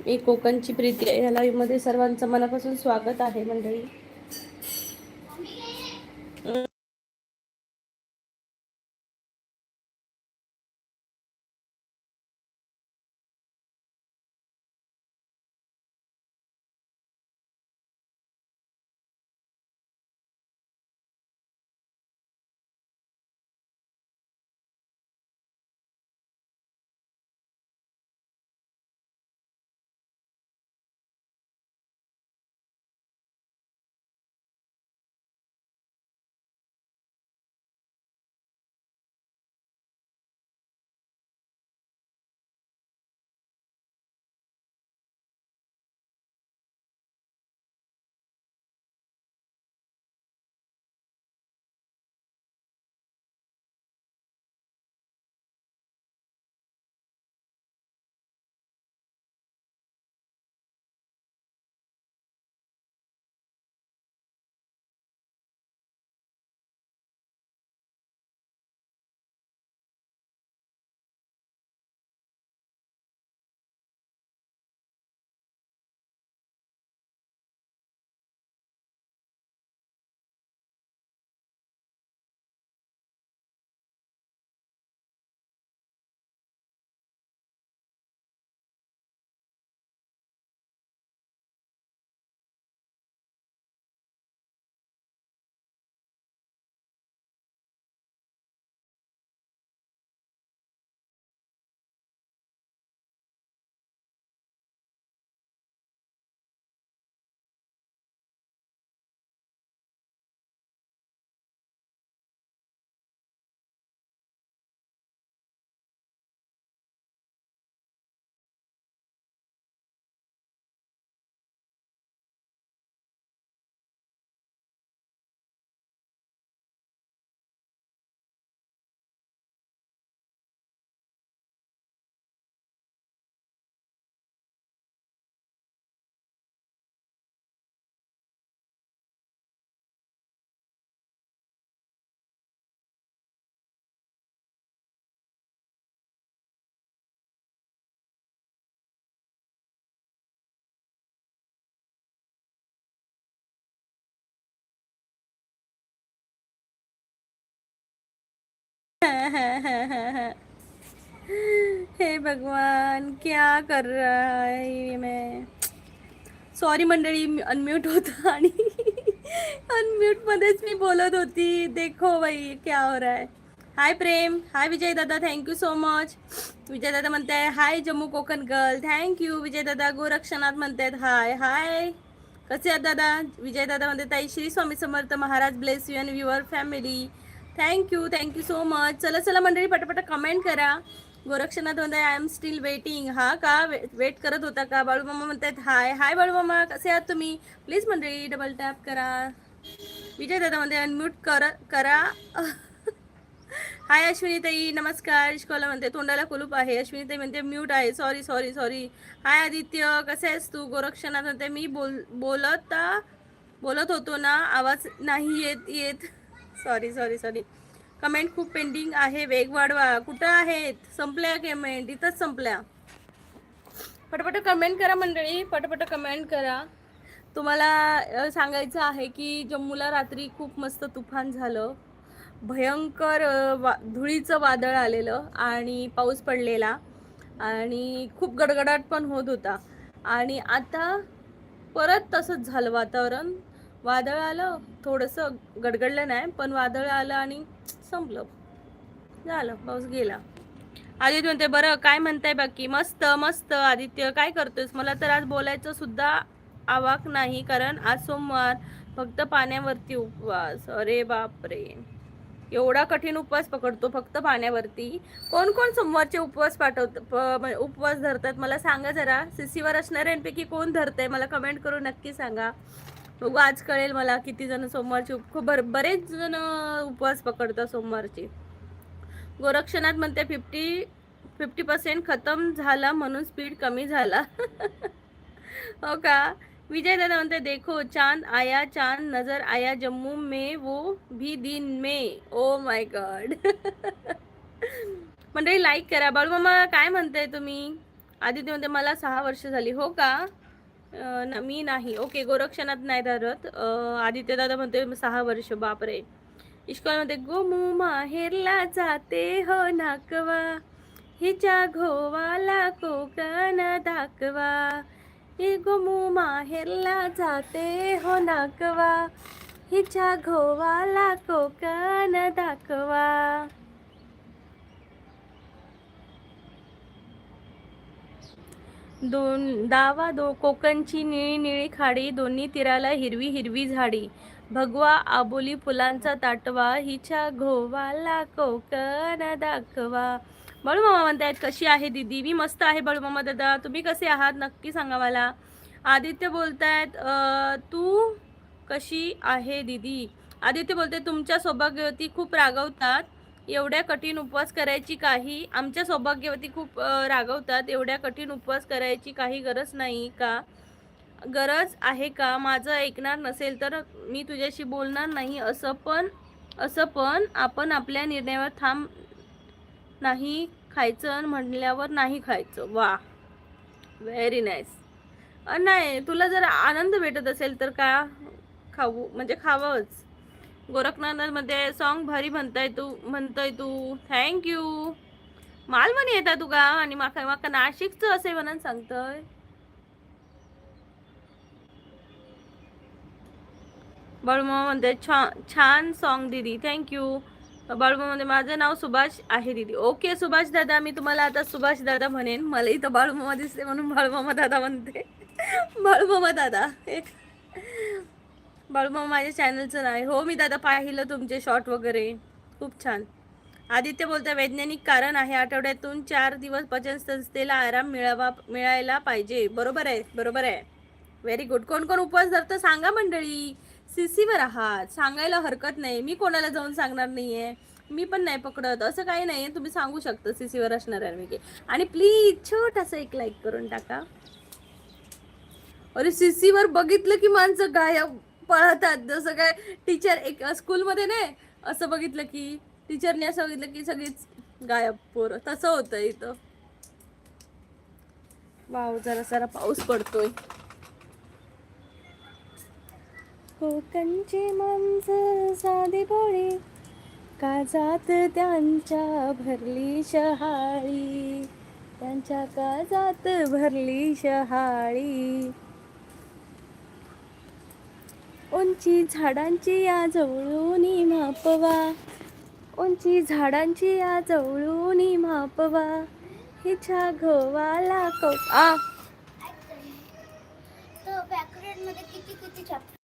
मी कोकणची प्रीती आहे. या लाईव्ह मध्ये सर्वांचं मनापासून स्वागत आहे मंडळी. हे भगवान, क्या कर रहा है मैं. सॉरी मंडळी, अनम्यूट होतं आणि अनम्यूट मध्येच मी बोलत होती. देखो भाई क्या हो रहा है. हाय प्रेम, हाय विजय दादा, थँक्यू सो मच. विजय दादा म्हणताय हाय जम्मू कोकण गर्ल, थँक्यू. विजय दादा गोरक्षनाथ म्हणतायत हाय हाय. कसे आहात दादा. विजय दादा म्हणते ताई Shri Swami Samarth Maharaj bless you and your family. Thank you so much. चला चला मंडळी, पटापट कमेंट करा. गोरक्षनाथ म्हणताय आय एम स्टील वेटिंग. हा का, वेट करत होता का. बाळूमामा म्हणतात हाय हाय. बाळूमामा कसे आहात तुम्ही. प्लीज मंडळी डबल टॅप करा. विजय दादा म्हणते अनम्यूट करा. हाय अश्विनी ताई, नमस्कार. शिकवला म्हणते तोंडाला कुलूप आहे. अश्विनी ताई म्हणते म्यूट आहे. Sorry sorry sorry. Hi Aditya, कसे आहेस तू. गोरक्षनाथ म्हणते मी बोलत होतो ना, आवाज नाही येत. Sorry sorry sorry. कमेंट खूप पेंडिंग आहे, वेग वाढवा. कुठं आहेत, संपल्या कमेंट, इथंच संपल्या. पटपट कमेंट करा मंडळी, पटपट कमेंट करा. तुम्हाला सांगायचं आहे की जम्मूला रात्री खूप मस्त तुफान झालं. भयंकर धुळीचं वादळ आलेलं आणि पाऊस पडलेला आणि खूप गडगडाट पण होत होता. आणि आता परत तसंच झालं वातावरण. वादळ आलं, थोडंसं गडगडलं नाही पण वादळ आलं आणि संपलं, झालं, पाऊस गेला. आदित्य म्हणते बरं काय म्हणताय बाकी. मस्त मस्त. आदित्य काय करतोयस. मला तर आज बोलायचं सुद्धा आवाक नाही, कारण आज सोमवार, फक्त पाण्यावरती उपवास. अरे बापरे, एवढा कठीण उपवास पकडतो फक्त पाण्यावरती. कोण कोण सोमवारचे उपवास उपवास धरतात मला सांगा जरा. सीसीवर असणाऱ्यांपैकी कोण धरतंय मला कमेंट करून नक्की सांगा. बघू आज कळेल मला किती जण सोमवारचे बरेच जण उपवास पकडतात सोमवारचे. गोरक्षनाथ म्हणते 50% खतम झाला म्हणून स्पीड कमी झाला. हो का. विजय दादा म्हणते देखो चांद आया, चांद नजर आया जम्मू में, वो भी दिन में. Oh my God. मंडळी लाईक करा. बाळूमामा काय म्हणताय तुम्ही. आदित्य म्हणते मला 6 वर्ष झाली. हो का? मी नाही. ओके, गोरक्षनाथ नाही धरत. आदित्य दादा म्हणते 6 वर्ष. बापरे. इश्कॉल मध्ये गोमू माहेरला जाते हो नाकवा, हिच्या घोवाला कोकण दाखवा. हे गोमू माहेरला जाते हो नाकवा, हिच्या घोवाला कोकण दाखवा. कोकणची निळी निळी खाडी, दोन्ही तीराला हिरवी हिरवी झाडी. भगवा आबोली फुलांचा ताटवा, हिच्या घोवाला कोकण दाखवा. बाळूमामा म्हणतायत कशी आहे दीदी? मी मस्त आहे बाळूमामा दादा. तुम्ही कसे आहात नक्की सांगा मला. आदित्य बोलतायत तू कशी आहे दीदी? आदित्य बोलते तुमच्या सौभाग्यवती खूप रागवतात, एवढ्या कठीण उपवास करायची काही. आमच्या सौभाग्यवती खूप रागवतात, एवढ्या कठीण उपवास करायची काही गरज नाही का? गरज आहे का? माझं ऐकणार नसेल तर मी तुझ्याशी बोलणार नाही. असं पण आपण आपल्या निर्णयावर ठाम नाही खायचं म्हणल्यावर नाही खायचं. वा, व्हेरी नाईस. नाही, तुला जर आनंद भेटत असेल तर का खाऊ, म्हणजे खावंच. गोरखनाथ मध्ये सॉन्ग भारी म्हणतोय तू. थँक्यू. मालवणी येता तुका आणि माका माका नाशिकचं असे म्हणून सांगतोय. बाळूमामा म्हणते छान सॉन्ग दीदी. थँक्यू. बाळूमामा म्हणते माझं नाव सुभाष आहे दीदी. ओके सुभाष दादा, मी तुम्हाला आता सुभाष दादा म्हणेन. मला इथं बाळूमामा दिसते म्हणून बाळूमामा दादा म्हणते. बाळूमामा दादा एक बाळूमामा माझ्या चॅनलचं नाव आहे. हो मी दादा पाहिलं तुमचे शॉर्ट वगैरे, खूप छान. आदित्य बोलता वैज्ञानिक कारण आहे, आठवड्यातून 4 दिवस पचन संस्थेला आराम मिळायला पाहिजे. बरोबर आहे, बरोबर आहे. Very good. कोण कोण उपवास धरतं सांगा मंडळी. सीसीवर आहात, सांगायला हरकत नाही. मी कोणाला जाऊन सांगणार नाहीये, मी पण नाही पकडत. असं काही नाही, तुम्ही सांगू शकता सीसीवर असणार आहे मी. आणि प्लीज छोटासा एक लाईक करून टाका. अरे सीसीवर बघितलं की माणसं गायब पळतात. जसं काय टीचर एक स्कूलमध्ये नाही असं बघितलं की टीचरने असं बघितलं की सगळीच गायब पोरं, तसं होतं इथं. वाव, जरा जरा पाऊस पडतोय. कोकणची माणसं साधी भोळी, काजात त्यांच्या भरली शहाळी, त्यांच्या काजात भरली शहाळी. उंची झाडांची या जवळून मापवा, उंची झाडांची या जवळून मापवा, हिच्या घोवाला आ तो बॅकग्राऊंड मध्ये किती किती चॅप्टर.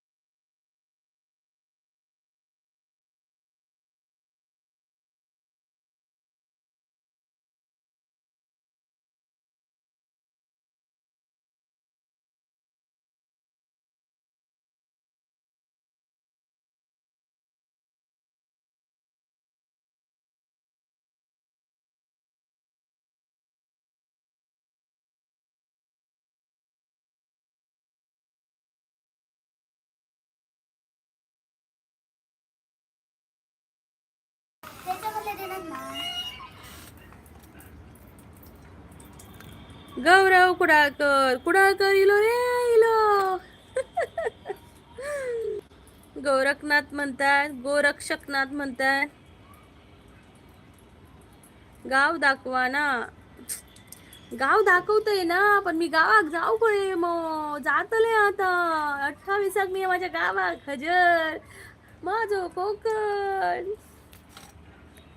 गौरव कुडाळकर इलो रे इलो. गोरखनाथ म्हणतात, गोरक्षकनाथ म्हणतात. गाव दाखवा ना. गाव दाखवतोय ना, पण मी गावात जाऊ पडे मग जातले आता. 28 मी माझ्या गावात हजर माझं कोकण.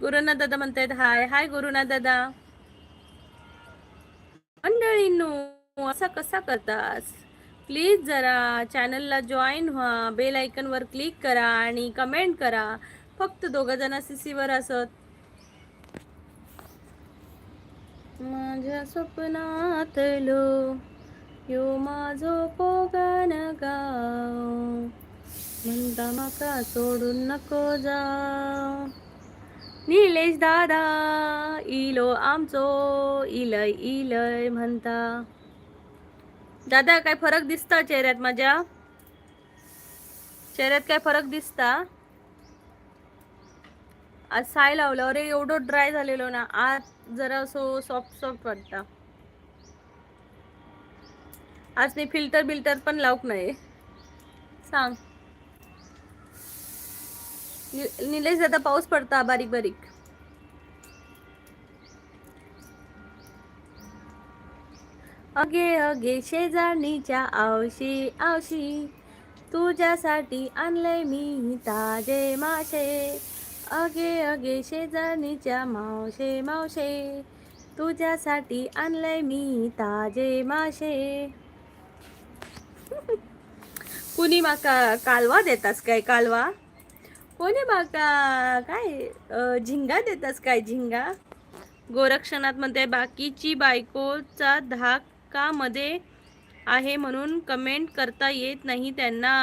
गुरुनाथ दादा म्हणतायत हाय हाय गुरुनाथ दादा. मंडळींनो असा कसा करतास? प्लीज जरा चॅनलला जॉईन व्हा, बेल आयकनवर क्लिक करा आणि कमेंट करा. फक्त 2 जण सीसीवर असत. माझ्या स्वप्नातलो यो माझो कोकण गाव, म्हणता माका सोडून नको जाऊ. निलेश दादा इलो आमचो, इलय इलय म्हणता. दादा काय फरक दिसता चेहऱ्यात? माझ्या चेहऱ्यात काय फरक दिसता? आज साय लावलं, अरे एवढं ड्राय झालेलो ना, आज जरा सॉफ्ट वाटतं. आज मी फिल्टर बिल्टर पण लावक नाही. सांग निलेश दादा, पाऊस पडता बारीक बारीक. अगे अगे शेजारणीच्या आवशी आवशी, तुझ्यासाठी आणलंय मी ताजे मासे. अगे अगे शेजारणीच्या मावशे मावशे, तुझ्यासाठी आणलंय मी ताजे मासे. कुणी माका कालवा देतास काय? कालवा कोणी माका काय झिंगा देतास काय? झिंगा. गोरक्षनाथ म्हणते बाकीची बायकोचा धाका मध्ये आहे म्हणून कमेंट करता येत नाही त्यांना.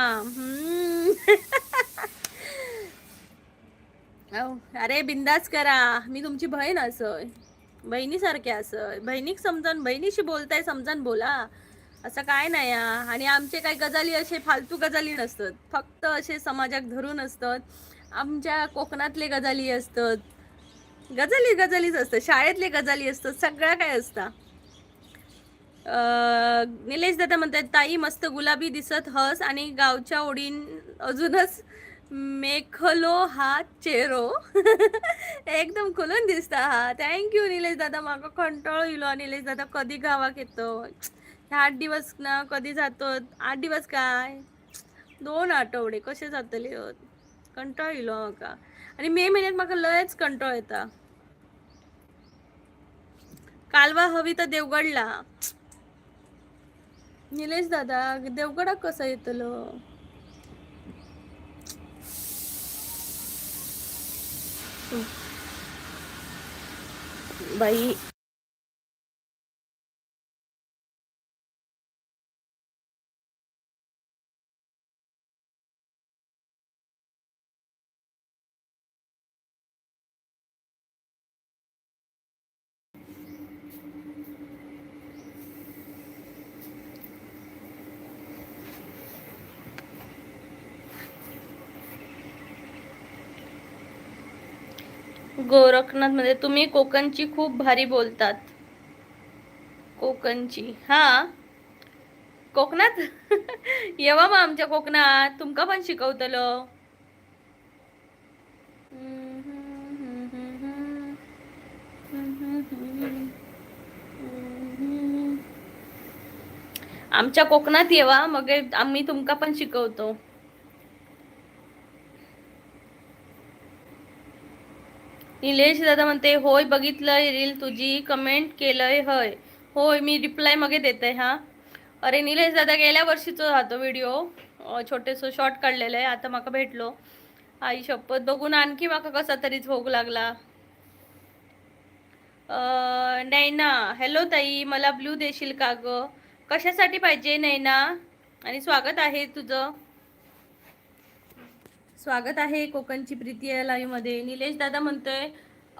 अरे बिंदास करा, मी तुमची बहीण असय, बहिणीसारखे असय. बहिणीक समजून, बहिणीशी बोलताय समजून बोला, असं काय नाही. आणि आमचे काय गजाली असे फालतू गजाली नसतात, फक्त असे समाजाक धरून असतात. आमच्या कोकणातले गजाली असतात, गजाली गजालीच असतात, शाळेतले गजाली असतात, सगळ्या काय असतात. निलेश दादा म्हणतात ताई मस्त गुलाबी दिसत हस आणि गावच्या ओढीन अजूनच मेखलो हा चेहरो. एकदम खुलून दिसता हा. थँक्यू निलेश दादा. माका कंटाळो इलो निलेश दादा, कधी गावाक येतो. 8 दिवस ना कधी जातो. 8 दिवस काय 2 आठवडे कसे जातले. कंटाळ इलो माका. आणि मे महिन्यात माका लयच कंटाळ येता. कालवा हवी तर देवगडला. निलेश दादा देवगडा कसं येतलं. बाई गोरखनाथ मध्ये तुम्ही कोकणची खूप भारी बोलतात. कोकणची हा कोकणात येवा मग आमच्या कोकणात, तुमका पण शिकवतलो. आमच्या कोकणात येवा, मग आम्ही तुमका पण शिकवतो. निलेश दादा म्हणते होय बघितलंय रील तुझी, कमेंट केलंय हय. होय मी रिप्लाय मगे देते हा. अरे निलेश दादा गेल्या वर्षीचा राहतो व्हिडिओ, छोटेसं शॉर्ट काढलेलं आहे. आता माका भेटलो, आई शपथ बघून आणखी माका कसा तरीच भोग लागला. नैना हॅलो ताई, मला ब्ल्यू देशील का ग? कशासाठी पाहिजे नैना? आणि स्वागत आहे तुझं, स्वागत आहे कोकणची प्रीती या लाईव्ह मध्ये. निलेश दादा म्हणतोय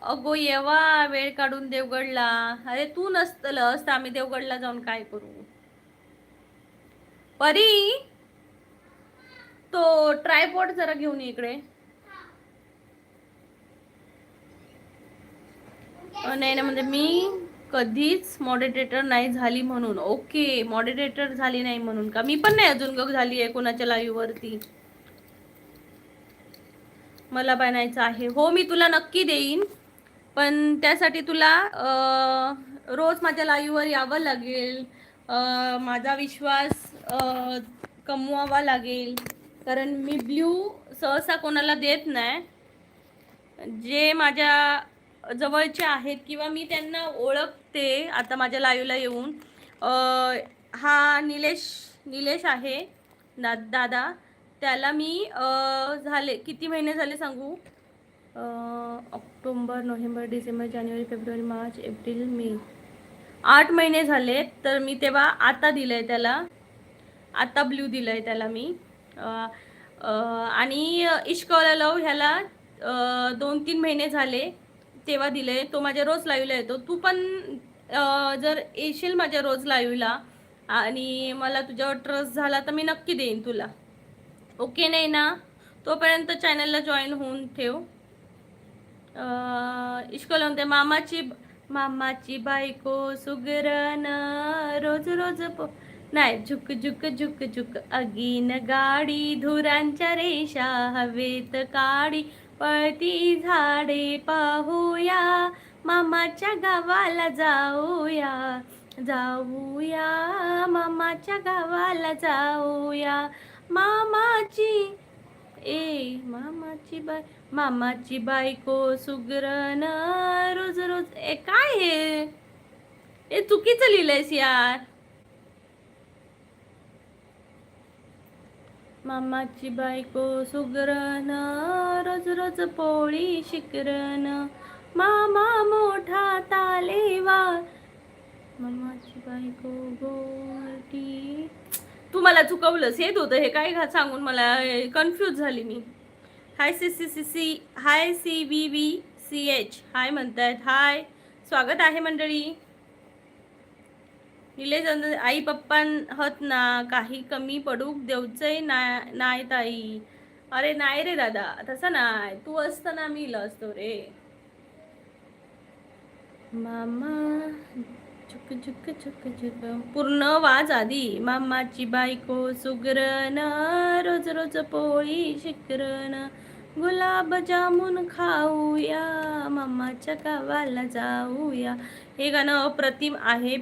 अगो येवा वेळ काढून देवगडला. अरे तू नसतलस तर आम्ही देवगडला जाऊन काय करू. परी तो ट्रायपॉड जरा घेऊन ये इकडे. नाही ना, म्हणजे मी कधीच मॉडरेटर नाही झाली म्हणून. ओके मॉडरेटर झाली नाही म्हणून का? मी पण नाही अजून गग झाली आहे कोणाच्या लाईव्ह वरती. मला बनायचं आहे. हो मी तुला नक्की देईन, पण त्यासाठी तुला रोज माझ्या लाईव्हवर यावं लागेल. माझा विश्वास कमवावा लागेल, कारण मी ब्ल्यू सहसा कोणाला देत नाही. जे माझ्या जवळचे आहेत किंवा मी त्यांना ओळखते आता माझ्या लाईव्हला येऊन. हा निलेश आहे दादा, त्याला मी झाले किती महिने झाले सांगू? ऑक्टोबर नोव्हेंबर डिसेंबर जानेवारी फेब्रुवारी मार्च एप्रिल मे 8 महिने झाले. तर मी तेव्हा आता दिलंय त्याला, आता ब्ल्यू दिलंय त्याला मी. आणि इश्कॉला लव ह्याला 2-3 महिने झाले तेव्हा दिलंय. तो माझ्या रोज लाईव्हला येतो. तू पण जर येशील माझ्या रोज लाईव्हला आणि मला तुझ्यावर ट्रस्ट झाला तर मी नक्की देईन तुला. ओके नाही ना? तोपर्यंत चॅनलला जॉईन होऊन ठेव. इश्कॉला म्हणते मामाची बायको सुगरण रोज रोज नाही. झुक झुक झुक झुक अगीन गाडी, धुरांच्या रेषा हवेत काडी, पळती झाडे पाहूया, मामाच्या गावाला जाऊया, जाऊया, मामाच्या गावाला जाऊया. मामाची मामाची बायको सुगरण, रोज रोज काय हे चुकीचं लिहिलंयस यार. मामाची बायको सुगरण, रोज रोज पोळी शिकरण, मामा मोठा तालेवार, मामाची बायको गोटी. तू मला चुकवलंस. येत होतं हे काय सांगून मला कन्फ्यूज झाली मी. हाय सी हाय CVVCH हाय म्हणतायत. हाय, स्वागत आहे मंडळी. निलेश आई पप्पान हत ना, काही कमी पडूक देऊचंय नाय ताई. अरे नाही रे दादा, तसं नाही. तू असताना मी इलं असतो रे. मामा चुक चुक चुक चुक पूर्ण वाज आधी. मामाची बायको सुगरण, रोज रोज पोळी शिकरण, गुलाब जामुन खाऊया, मामाच्या गावाला जाऊया. हे गाणं अप्रतिम आहे,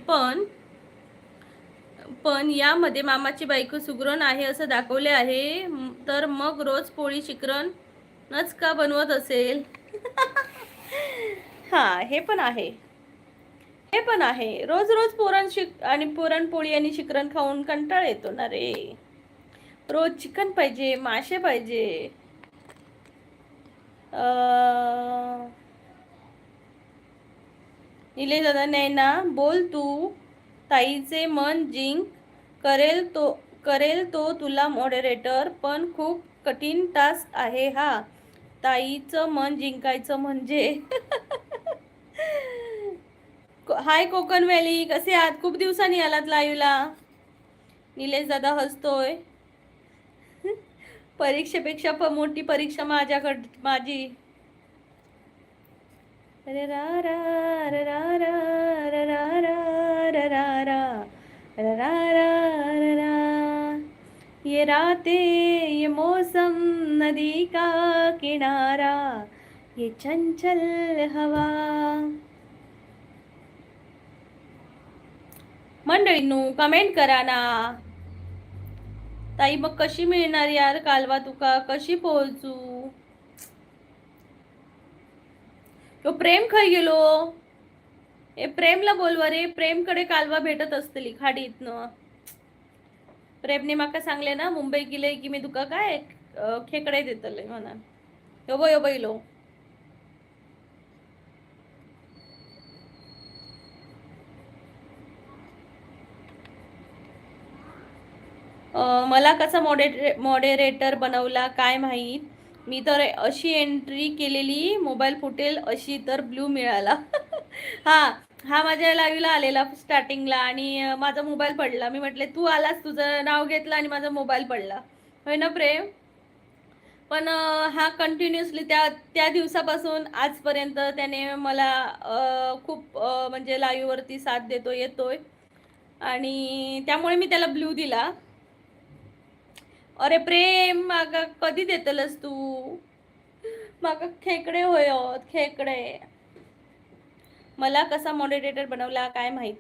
पण यामध्ये मामाची बायको सुगरण आहे असं दाखवले आहे. तर मग रोज पोळी शिकरणच का बनवत असेल? हा, हे पण आहे. रोज रोज आणि पुरणपोळी आणि शिकरण खाऊन कंटाळ येतो ना रे. रोज चिकन पाहिजे, मासे पाहिजे. निलेश दादा नाही ना, बोल तू. ताईचे मन जिंक, करेल तो तुला मॉडरेटर, पण खूप कठीण टास्क आहे हा. ताईचं मन जिंकायचं म्हणजे. हाय कोकण व्हॅली, कसे आहात? खूप दिवसांनी आलात लाईव्हला. निलेश दादा हसतोय. परीक्षेपेक्षा मोठी परीक्षा माझी. रा रा रा रा रा रा रा रा रा रा रा. ये रातें ये मौसम नदी का किनारा, ये चंचल हवा. मंडळींनो कमेंट करा ना. ताई मग कशी मिळणार यार कालवा तुका? कशी पोहोचू? तो प्रेम खाई गेलो. ए प्रेमला बोलवा रे. प्रेमकडे कालवा भेटत असतली खाडीतनं. प्रेमने माका सांगले ना, मुंबई गेले की मी तुका काय खेकडे देतले म्हणा. यो इलो. मला कसा मॉडेरेटर बनवला काय माहीत. मी तर अशी एंट्री केलेली, मोबाईल फुटेल अशी, तर ब्लू मिळाला. हा माझ्या लाईव्हला आलेला स्टार्टिंगला, आणि माझा मोबाईल पडला. मी म्हटले तू आलास, तुझं नाव घेतलं आणि माझा मोबाईल पडला. होय ना प्रेम? पण हा कंटिन्युअसली त्या दिवसापासून आजपर्यंत त्याने मला खूप म्हणजे लाईव्हवरती साथ येतोय, आणि त्यामुळे मी त्याला ब्लू दिला. अरे प्रेम, मागा कधी देतलस तू? मागा खेकडे होय, खेकडे. मला कसा मॉडरेटर बनवला काय माहित.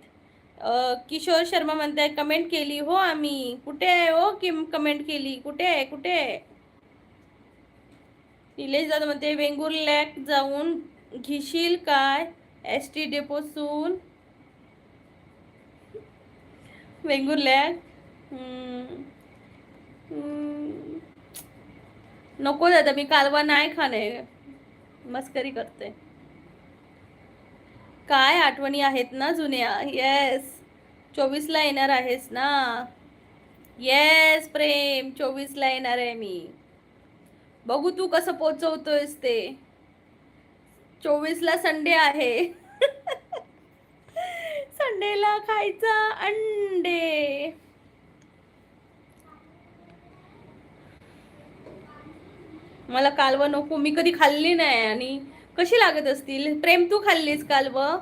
किशोर शर्मा म्हणताय कमेंट केली हो आम्ही. कुठे आहे हो की कमेंट केली? कुठे आहे? निलेश दादा म्हणते वेंगुर्ल्यात जाऊन घेशील काय? ST डेपोसून वेंगुर्ल्यात. नको दादा, मी कालवा नाही खाणे. मस्करी करते. काय आठवणी आहेत ना जुन्या. येस, 24ला येणार आहेस ना? येस प्रेम, 24ला येणार आहे मी. बघू तू कसं पोचवतोयस ते. 24ला संडे आहे. संडेला खायचा अंडे. मला कालवं नको, मी कधी खाल्ली नाही. आणि कशी लागत असतील? प्रेम तू खाल्लीस कालवं?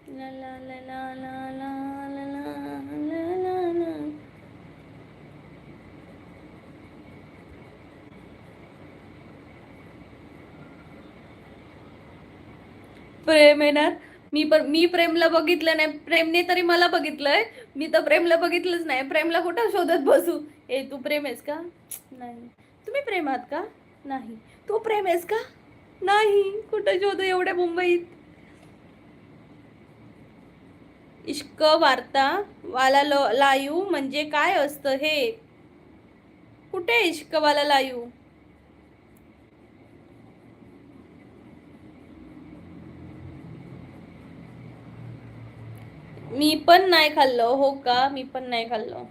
ला ला ला ला ला ला प्रेम येणार. मी प्रेमला बघितलं नाही, प्रेमने तरी मला बघितलंय. मी तर प्रेमला बघितलंच नाही. प्रेमला कुठं शोधत बसू. ए तू प्रेम आहेस का? नाही. तुम्ही प्रेम आहात का? नाही. तू प्रेम आहेस का? नाही. कुठं शोधू एवढ्या मुंबईत. इश्क वार्ता वाला लाईव्ह म्हणजे काय असतं हे? कुठे इश्क वाला लाईव्ह? मी पण नाही खाल्लं. हो का? मी पण नाही खाल्लं.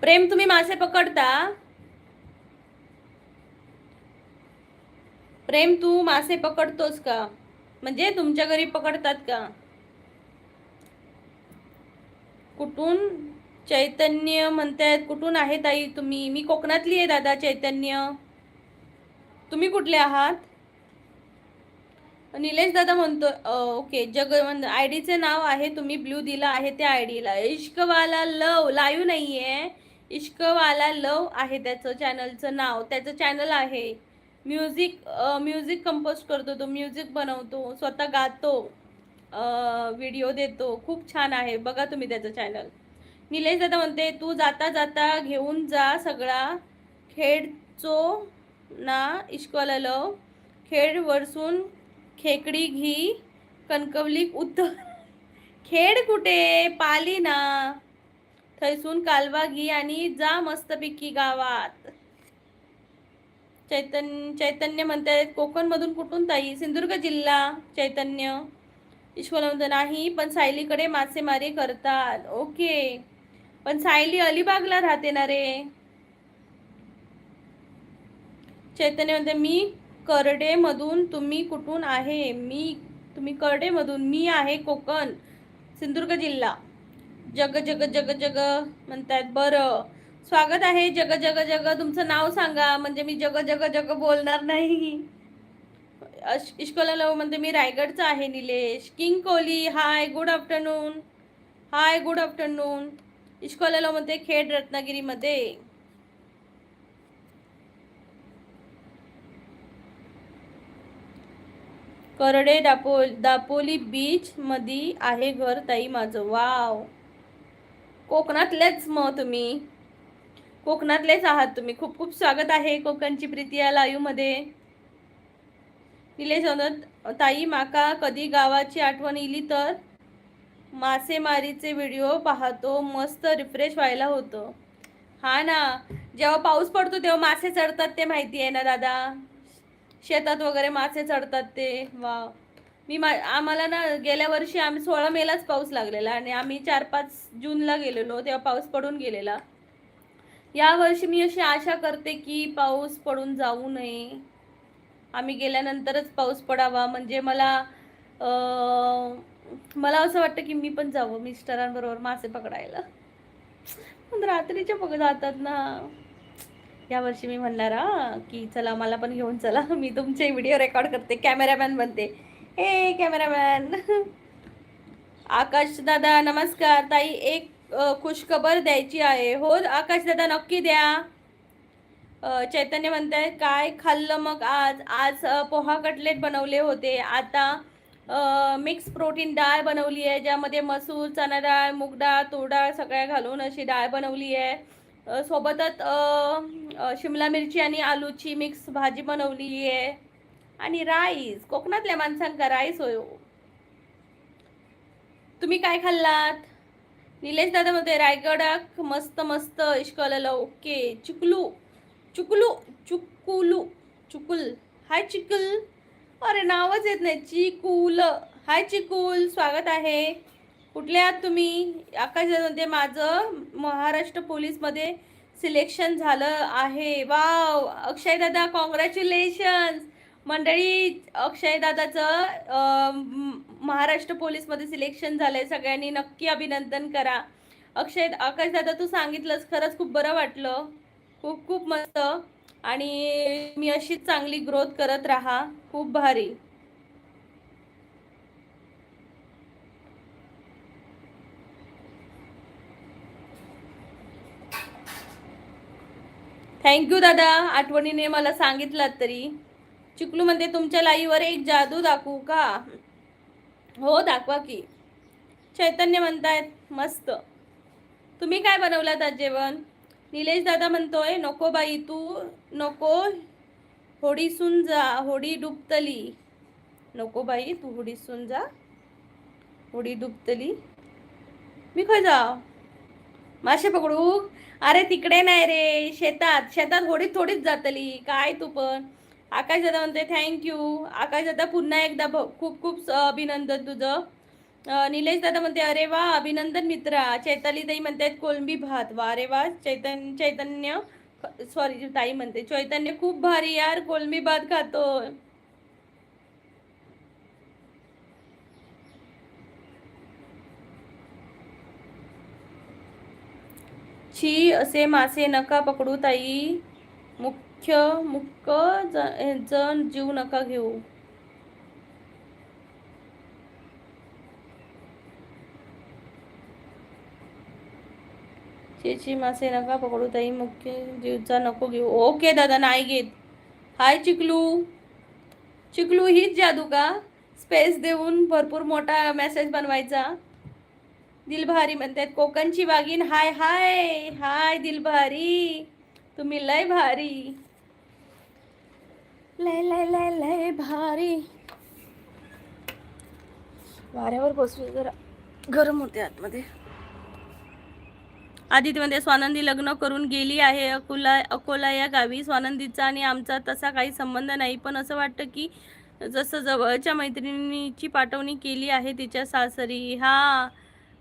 प्रेम तुम्ही मासे पकडता? प्रेम तू मासे पकडतोस का? म्हणजे तुमच्या घरी पकडतात का? कुठून? चैतन्य म्हणतायत कुठून आहे ताई तुम्ही? मी कोकणातली आहे दादा चैतन्य. तुम्ही कुठले आहात? निलेश दादा म्हणतो ओके. आयडीचे नाव आहे, तुम्ही ब्ल्यू दिला आहे त्या आयडीला. इश्कवाला लव लाईव्ह नाहीये. इश्कवाला लव आहे त्याचं चॅनलचं नाव. त्याचं चॅनल आहे. म्युझिक कंपोज करतो तो, म्युझिक बनवतो, स्वतः गातो, व्हिडिओ देतो. खूप छान आहे, बघा तुम्ही त्याचं चॅनल. निलेश दादा म्हणते तू जाता जाता घेऊन जा सगळा खेडचो ना इश्कवाला लव. खेड वरसून खेकडी घी कणकवली उत्तर. खेड कुठे? पाली ना. थैसून कालवा घी आणि जा मस्तपैकी गावात. चैतन्य म्हणतायत कोकण मधून कुठून ताई? सिंधुदुर्ग जिल्हा. चैतन्य. ईश्वर म्हणतो नाही, पण सायलीकडे मासेमारी करतात. ओके. पण सायली अलिबागला राहते ना रे. चैतन्य म्हणते मी करडे मधून. तुम्ही कुठून आहे? तुम्ही करडे मधून. मी आहे कोकण, सिंधुदुर्ग जिल्हा. जग जग जग जग म्हणतायत. बरं, स्वागत आहे. जग जग जग तुमचं नाव सांगा, म्हणजे मी जग जग जग बोलणार नाही. इश्कोला म्हणते मी रायगडचा आहे. निलेश. किंग कोहली हाय, गुड आफ्टरनून. हाय, गुड आफ्टरनून. इश्कोला म्हणते खेड रत्नागिरीमध्ये. करडे दापोली बीच मध्ये आहे घर ताई माझं. वाव, कोकणातलेच मग तुम्ही, कोकणातलेच आहात तुम्ही. खूप खूप स्वागत आहे कोकणची प्रीती या लाईव्ह मध्ये. निलेश ताई माका कधी गावाची आठवण इली तर मासेमारीचे व्हिडिओ पाहतो, मस्त रिफ्रेश व्हायला होतं. हा ना, जेव्हा पाऊस पडतो तेव्हा मासे चढतात ते माहिती आहे ना दादा. शेतात वगैरे मासे चढतात ते. वा. आम्हाला ना गेल्या वर्षी आम्ही 16 मेलाच पाऊस लागलेला आणि आम्ही 4-5 जूनला गेलेलो, तेव्हा पाऊस पडून गेलेला. या वर्षी मी अशी आशा करते की पाऊस पडून जाऊ नये. आम्ही गेल्यानंतरच पाऊस पडावा, म्हणजे मला असं वाटतं की मी पण जावं मिस्टरांबरोबर मासे पकडायला. पण रात्रीचे बघ जातात ना. या वर्षी मी म्हणणार की चला मला पण घेऊन चला, मी तुमचे व्हिडिओ रेकॉर्ड करते, कॅमेरामॅन बनते. हे कॅमेरामॅन. आकाश दादा नमस्कार. ताई एक खुशखबर द्यायची आहे. हो आकाश दादा नक्की द्या. चैतन्य म्हणताय काय खाल्लं मग आज? आज पोहा कटलेट बनवले होते. आता मिक्स प्रोटीन डाळ बनवली आहे, ज्यामध्ये मसूर, चना डाळ, मूग डाळ, तूर डाळ सगळ्या घालून अशी डाळ बनवली आहे. सोबतच शिमला मिरची आणि आलूची मिक्स भाजी बनवली आहे आणि राईस. कोकणातल्या माणसांका राईस होयो. तुम्ही काय खाल्लात? निलेश दादा म्हणते रायगडाक मस्त मस्त इश्कॉलला. ओके. चुकलू चुकलू चुकुलू चुकुल. हाय चिकुल. अरे नावच येत नाही. चिकुल. हाय चिकुल, स्वागत आहे. कुठले आहात तुम्ही? आकाश म्हणते माझं महाराष्ट्र पोलीसमध्ये सिलेक्शन झालं आहे. वाव अक्षय दादा, कॉंग्रॅच्युलेशन्स. मंडळी अक्षय दादाचं महाराष्ट्र पोलीसमध्ये सिलेक्शन झालंय. सगळ्यांनी नक्की अभिनंदन करा. आकाश दादा तू सांगितलंस, खरंच खूप बरं वाटलं. खूप खूप मस्त. आणि मी अशीच चांगली ग्रोथ करत राहा. खूप भारी. थँक्यू दादा, आठवणीने मला सांगितलं तरी. चिकलू म्हणते तुमच्या लाईव्हवर एक जादू दाखवू का? हो दाखवा की. चैतन्य म्हणतायत मस्त. तुम्ही काय बनवलात आज जेवण? निलेश दादा म्हणतोय नको बाई तू नको होडीसून जा होडी डुबतली. नको बाई तू होडीसून जा होडी डुबतली. मी खय जाव मासे पकडू? अरे तिकडे नाही रे, शेतात शेतात होडीत थोडीच जातली काय तू पण. आकाश दादा म्हणते थँक्यू. आकाश दादा पुन्हा एकदा खूप खूप अभिनंदन तुझं. निलेश दादा म्हणते अरे वा अभिनंदन मित्रा. चैताली ताई म्हणतात कोळंबी भात. वा रे वा. चैतन्य सॉरी ताई म्हणते चैतन्य खूप भारी यार कोळंबी भात खातोय. छी असे मासे नका पकडू ताई. मुक्क जण जीव नका घेऊ. छी मासे नका पकडू ताई मुख्य जीवचा नको घेऊ. ओके दादा नाही घेत. हाय चिकलू. चिकलू हीच जादू का? स्पेस देऊन भरपूर मोठा मेसेज बनवायचा. दिलभारी म्हणतात कोकणची वाघीण. हाय हाय हाय दिलभारी. तुम्ही लय भारी. लय लय लय लय भारी. वाऱ्यावर बसू जरा गरम होते आतमध्ये. आदिती म्हणते स्वानंदी लग्न करून गेली आहे अकोला या गावी. स्वानंदीचा आणि आमचा तसा काही संबंध नाही, पण असं वाटतं की जसं जवळच्या मैत्रिणीची पाठवणी केली आहे तिच्या सासरी. हा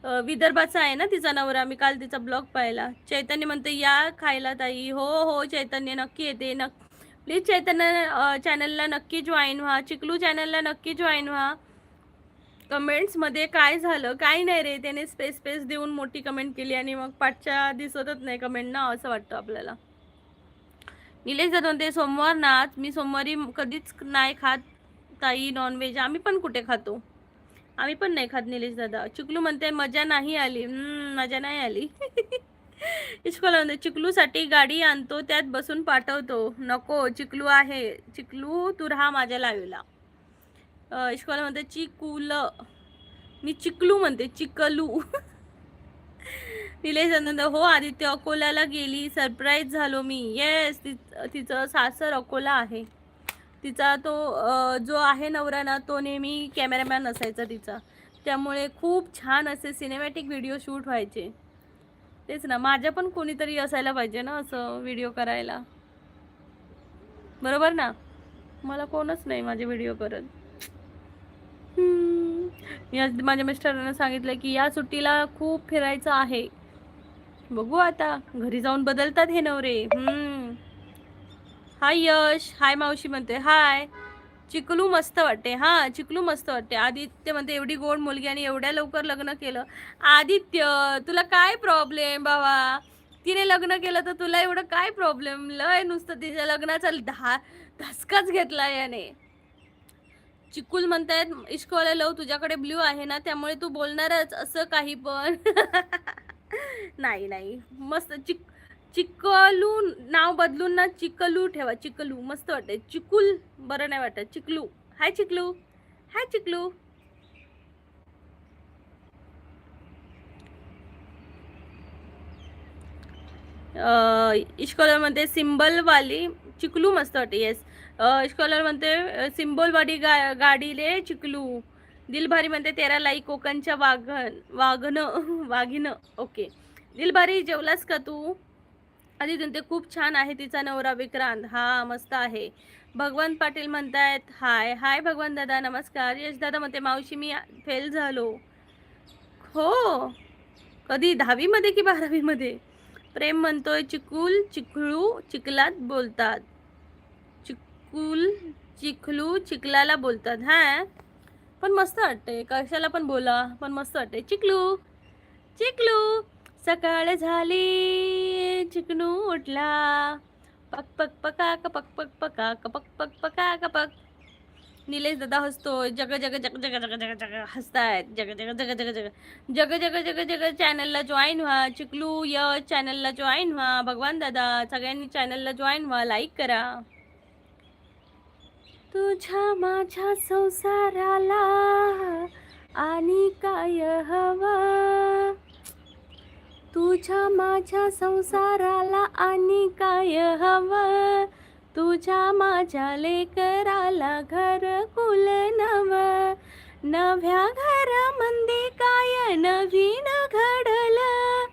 विदर्भाचा आहे ना तिचा नवरा. मी काल तिचा ब्लॉग पाहिला. चैतन्य म्हणते या खायला ताई. हो हो चैतन्य नक्की येते. प्लीज चैतन्य चॅनलला नक्की जॉईन व्हा. चिकलू चॅनलला नक्की जॉईन व्हा. कमेंट्समध्ये काय झालं? काही नाही रे, त्याने स्पेस देऊन मोठी कमेंट केली आणि मग पाठच्या दिसतच नाही कमेंट ना, असं वाटतं आपल्याला. निलेश दादा म्हणते सोमवार नाच. मी सोमवारी कधीच नाही खात ताई नॉनव्हेज. आम्ही पण कुठे खातो? आम्ही पण नाही खात निलेश दादा. चिकलू म्हणते मजा नाही आली. मजा नाही आली. इश्कोला म्हणते चिकलूसाठी गाडी आणतो त्यात बसून पाठवतो. नको चिकलू आहे. चिकलू तू राहा माझ्या लाईव्हला. इश्कोला म्हणते चिकुल. मी चिकलू म्हणते चिकलू. निलेश दादा हो आदित्य अकोल्याला गेली. सरप्राईज झालो मी. येस तिचं सासर अकोला आहे. तिचा तो जो आहे नवरा ना तो नेहमी कॅमेरामॅन असायचा तिचा. त्यामुळे खूप छान असे सिनेमॅटिक व्हिडिओ शूट व्हायचे. तेच ना, माझ्या पण कोणीतरी असायला पाहिजे ना असं व्हिडिओ करायला. बरोबर ना? मला कोणच नाही माझे व्हिडिओ करत. मी आज माझ्या मिस्टरांना सांगितलं की या सुट्टीला खूप फिरायचं आहे. बघू आता घरी जाऊन बदलतात हे नवरे. हाय यश. हाय मावशी म्हणते हाय. चिकलू मस्त वाटते. हा चिकलू मस्त वाटते. आदित्य म्हणते एवढी गोड मुलगी आणि एवढ्या लवकर लग्न केलं. आदित्य तुला काय प्रॉब्लेम बाबा? तिने लग्न केलं तर तुला एवढं काय प्रॉब्लेम? लय नुसतं तिच्या लग्नाचा धसकाच घेतला याने. चिकुल म्हणतायत इश्कवाला लव तुझ्याकडे ब्ल्यू आहे ना त्यामुळे तू बोलणारच असं काही पण. नाही नाही मस्त चिकलू नाव बदलून ना चिकलू ठेवा. चिकलू मस्त वाटते. चिकुल बरं नाही वाटत. चिकलू. हाय चिकलू. हाय चिकलू. इश्कॉलर म्हणते सिम्बलवाली चिकलू मस्त वाटते. येस इश्कॉलर म्हणते सिम्बलवाडी गाडी रे चिकलू. दिलभारी म्हणते तेरा लाई कोकणच्या वाघिनं. ओके दिलभारी जेवलास का तू? आधी म्हणते खूप छान आहे तिचा नवरा विक्रांत. हा मस्त आहे. भगवंत पाटील म्हणतायत हाय हाय भगवंत दादा नमस्कार. यश दादा म्हणते मावशी मी फेल झालो. हो कधी 10वी मध्ये की 12वी मध्ये? प्रेम म्हणतोय चिकुल चिखलू चिखलात बोलतात. चिकुल चिखलू चिखलाला बोलतात. हा पण मस्त वाटते. कशाला पण बोला पण मस्त वाटते. चिकलू चिकलू. सकाळ झाली चिकनू उठला. पक पक पका कपक पक पका कपक पक पका कपक. निलेश दादा हसतोय. जग जग जग जग जग जग जग हसतायत. जग जग जग जग जग जग जग जग जग चॅनलला जॉईन व्हा. चिकलू य चॅनलला जॉईन व्हा. भगवान दादा सगळ्यांनी चॅनलला जॉईन व्हा. लाईक करा. तुझ्या माझ्या संसाराला आणि काय हवं, तुझ्या माझ्या संसाराला आणि काय हवं, तुझ्या माझ्या लेकराला घरकुल नव, नव्या घरामध्ये काय नवीन घडलं,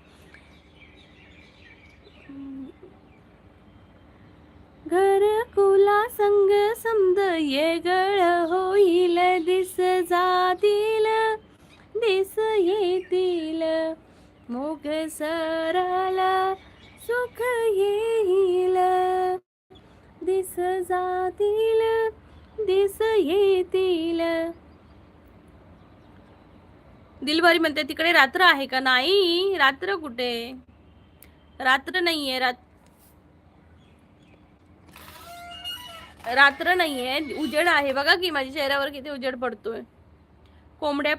घरकुला संग समद येगळ होईल, दिस जातील दिस येतील, मोग सरळ सुख येईल, दिस जातील दिस येतील. दिलभरी म्हणते तिकडे रात्र आहे का? नाही, रात्र कुठे, रात्र नाहीये, रात्र नाहीये, उजेड आहे. बघा की माझ्या चेहऱ्यावर किती उजेड पडतोय. कोंबड्या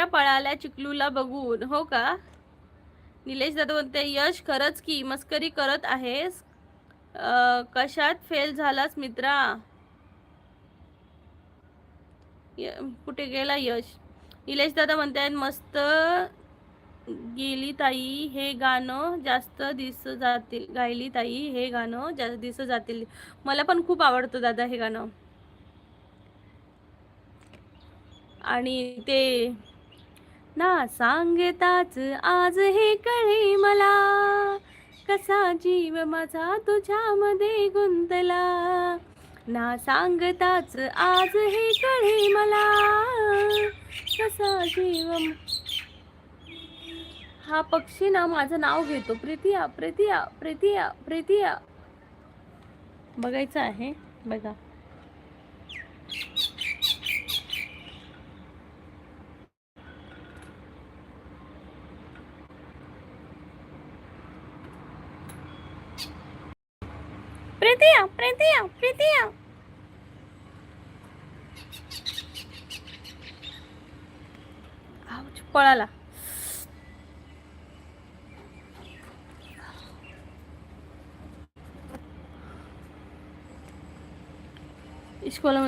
पळाल्या चिकलूला बघून. हो का? निलेश दादा म्हणते यश खरंच की मस्करी करत आहेस, कशात फेल झालास मित्रा? कुठे गेला यश? निलेश दादा म्हणते मस्त गेली ताई, हे गाणं जास्त दिस जातील, गायली ताई हे गाणं जास्त दिस जातील. मला पण खूप आवडतं दादा हे गाणं. आणि ते ना सांगताच आज हे कळे मला, कसा जीव माझा तुझ्यामध्ये गुंतला, ना सांगताच आज हे कळे मला, कसा जीव. हा पक्षी ना माझं नाव घेतो, प्रीतिया प्रीतिया प्रीतिया प्रीतिया. बघायचं आहे, बघा. प्रीतिया प्रीतिया प्रीतिया. पळाला. इस्कोला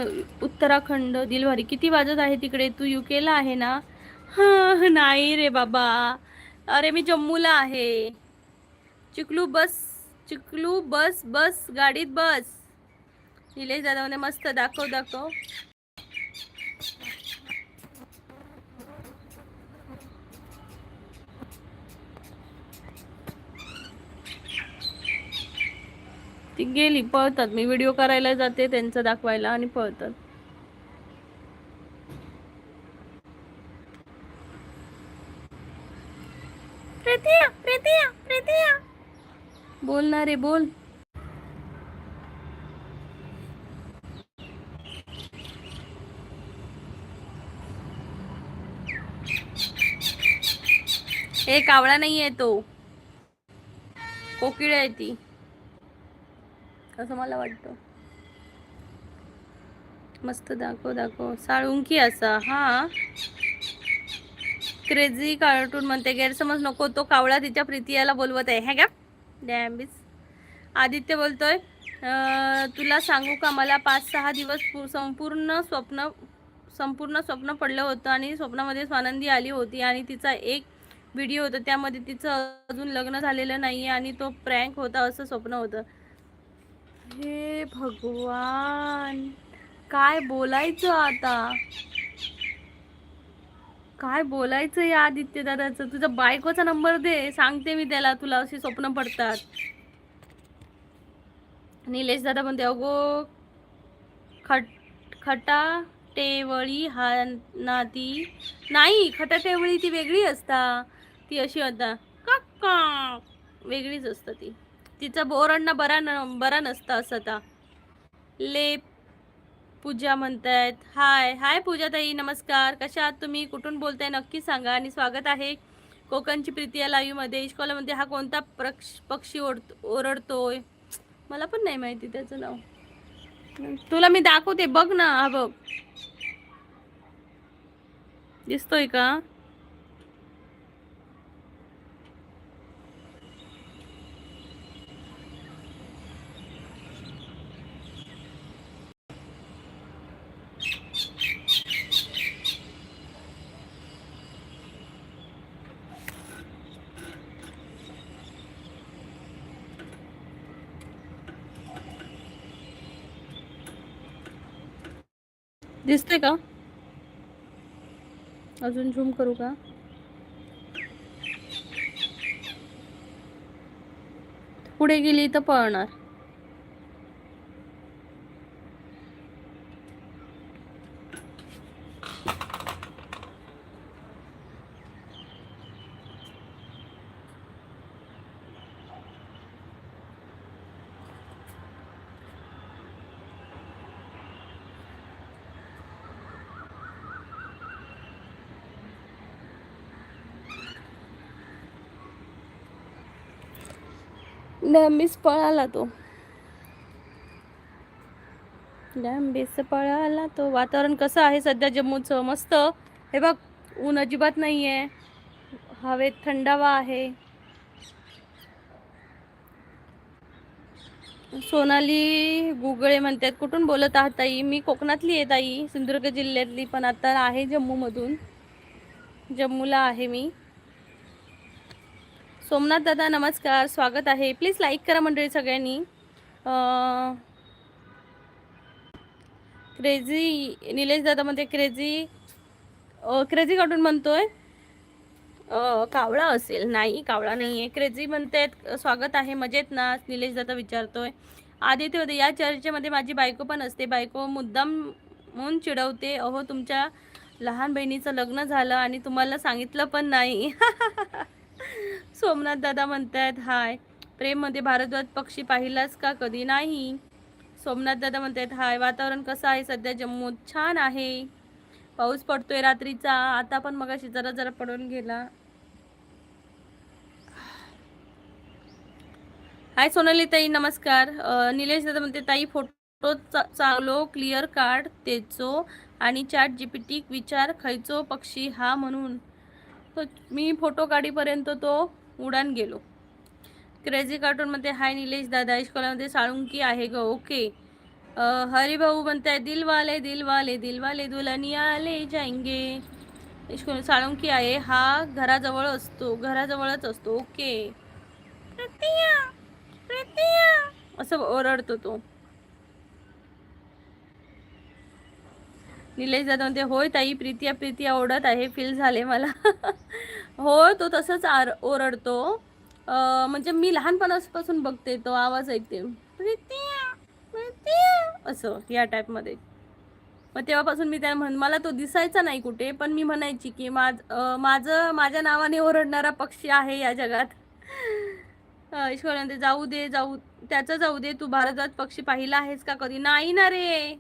उत्तराखंड. दिलवारी किती वाजत आहे तिकडे? तू युकेला आहे ना? हा नाही रे बाबा, अरे मी जम्मूला आहे. चिकलू बस, चिकलू बस बस गाडीत बस. निलेश दादा म्हणे मस्त दाखव दाखव. ती गेली, पळतात. मी व्हिडिओ करायला जाते त्यांचं दाखवायला आणि पळतात. प्रीतिया प्रीतिया प्रीतिया. बोल ना रे बोल. हे कावळा नाही आहे, तो कोकिळ आहे ती, असं मला वाटतं. मस्त दाखव दाखव. साळुंकी असा. हा क्रेझी कार्टून म्हणते गैरसमज नको, तो कावळा तिच्या प्रीतियाला बोलवत आहे. हे का डॅम्बिस. आदित्य बोलतोय तुला सांगू का, मला 5-6 दिवस संपूर्ण स्वप्न पडलं होतं आणि स्वप्नामध्ये स्वानंदी आली होती आणि तिचा एक व्हिडिओ होता, त्यामध्ये तिचं अजून लग्न झालेलं नाही आणि तो प्रँक होता असं स्वप्न होतं. हे भगवान, काय बोलायचं आता, काय बोलायचं या आदित्य दादाचं. तुझा बायकोचा नंबर दे, सांगते मी त्याला तुला अशी स्वप्न पडतात. निलेश दादा म्हणते अगो खटा टेवळी हा नाती नाही, खटा टेवळी ती वेगळी असता, ती अशी होता काका वेगळीच असतं ती. तिचा बोरांना बरा नसता असं. आता ले पूजा म्हणतायत हाय हाय पूजा ताई, नमस्कार. कशा आहात तुम्ही? कुठून बोलताय नक्की सांगा आणि स्वागत आहे कोकणची प्रीतिया लाईव्ह मध्ये. इश्कॉला मध्ये हा कोणता पक्षी ओरडतोय? मला पण नाही माहिती त्याचं नाव. तुला मी दाखवते बघ ना. हा बघ, दिसतोय का? दिसते का? अजून झूम करू का? पुढे गेली तर पळणार. नेहमीच पळाला तो. नेहमीच पळाला तो. वातावरण कसं आहे सध्या जम्मूचं? मस्त. हे बघ, ऊन अजिबात नाहीये, हवेत थंडावा आहे. सोनाली गुगळे म्हणतात, कुठून बोलत आहात ताई? मी कोकणातली आहे ताई, सिंधुदुर्ग जिल्ह्यातली, पण आता आहे जम्मूमधून. जम्मूला आहे मी. सोमनाथ दादा नमस्कार, स्वागत आहे. प्लीज लाईक करा मंडळी सगळ्यांनी. क्रेझी निलेश दादा म्हणते क्रेझी क्रेझी काढून म्हणतोय कावळा असेल. नाही, कावळा नाही आहे. क्रेझी म्हणते स्वागत आहे, मजेत ना? निलेश दादा विचारतोय. आदित्य होते, या चर्चेमध्ये माझी बायको पण असते. बायको मुद्दाम म्हणून चिडवते. अहो, तुमच्या लहान बहिणीचं लग्न झालं आणि तुम्हाला सांगितलं पण नाही. सोमनाथ दादा म्हणतात हाय. प्रेममध्ये भारद्वाज पक्षी पाहिलास का कधी? नाही. सोमनाथ दादा म्हणतात हाय. वातावरण कसं आहे सध्या जम्मूत? छान आहे, पाऊस पडतोय रात्रीचा, आता पण मगाशी जरा जरा पडून गेला. हाय सोनाली ताई नमस्कार. निलेश दादा म्हणते ताई फोटो चांगलो क्लिअर काढ तेचो आणि चॅट जीपीटी विचार खयचो पक्षी हा म्हणून. तो मी फोटो काढीपर्यंत तो उडान गेलो. क्रेझी कार्टून मध्ये हाय निलेश दादा. इश्कोलामध्ये साळुंकी आहे ग. ओके. हरिभाऊ म्हणताय दिलवाले दिलवाले दिलवाले दुल्हनिया ले जाएंगे. इश्कोला साळुंकी आहे, हा घराजवळच असतो. ओके. असं ओरडतो तो. निलेश दादा म्हणते होय ताई, प्रीतिया ओरडत आहे, फील झाले मला. हो, तो तसंच ओरडतो. म्हणजे मी लहानपणापासून बघते, तो आवाज ऐकते प्रीतिया प्रीतिया असं या टाईपमध्ये. मग तेव्हापासून मी त्याला मला तो दिसायचा नाही कुठे, पण मी म्हणायची की माझ्या नावाने ओरडणारा पक्षी आहे या जगात. ईश्वरांते जाऊ दे त्याचं जाऊ दे. तू भारद्वाज पक्षी पाहिला आहेस का कधी? नाही ना रे.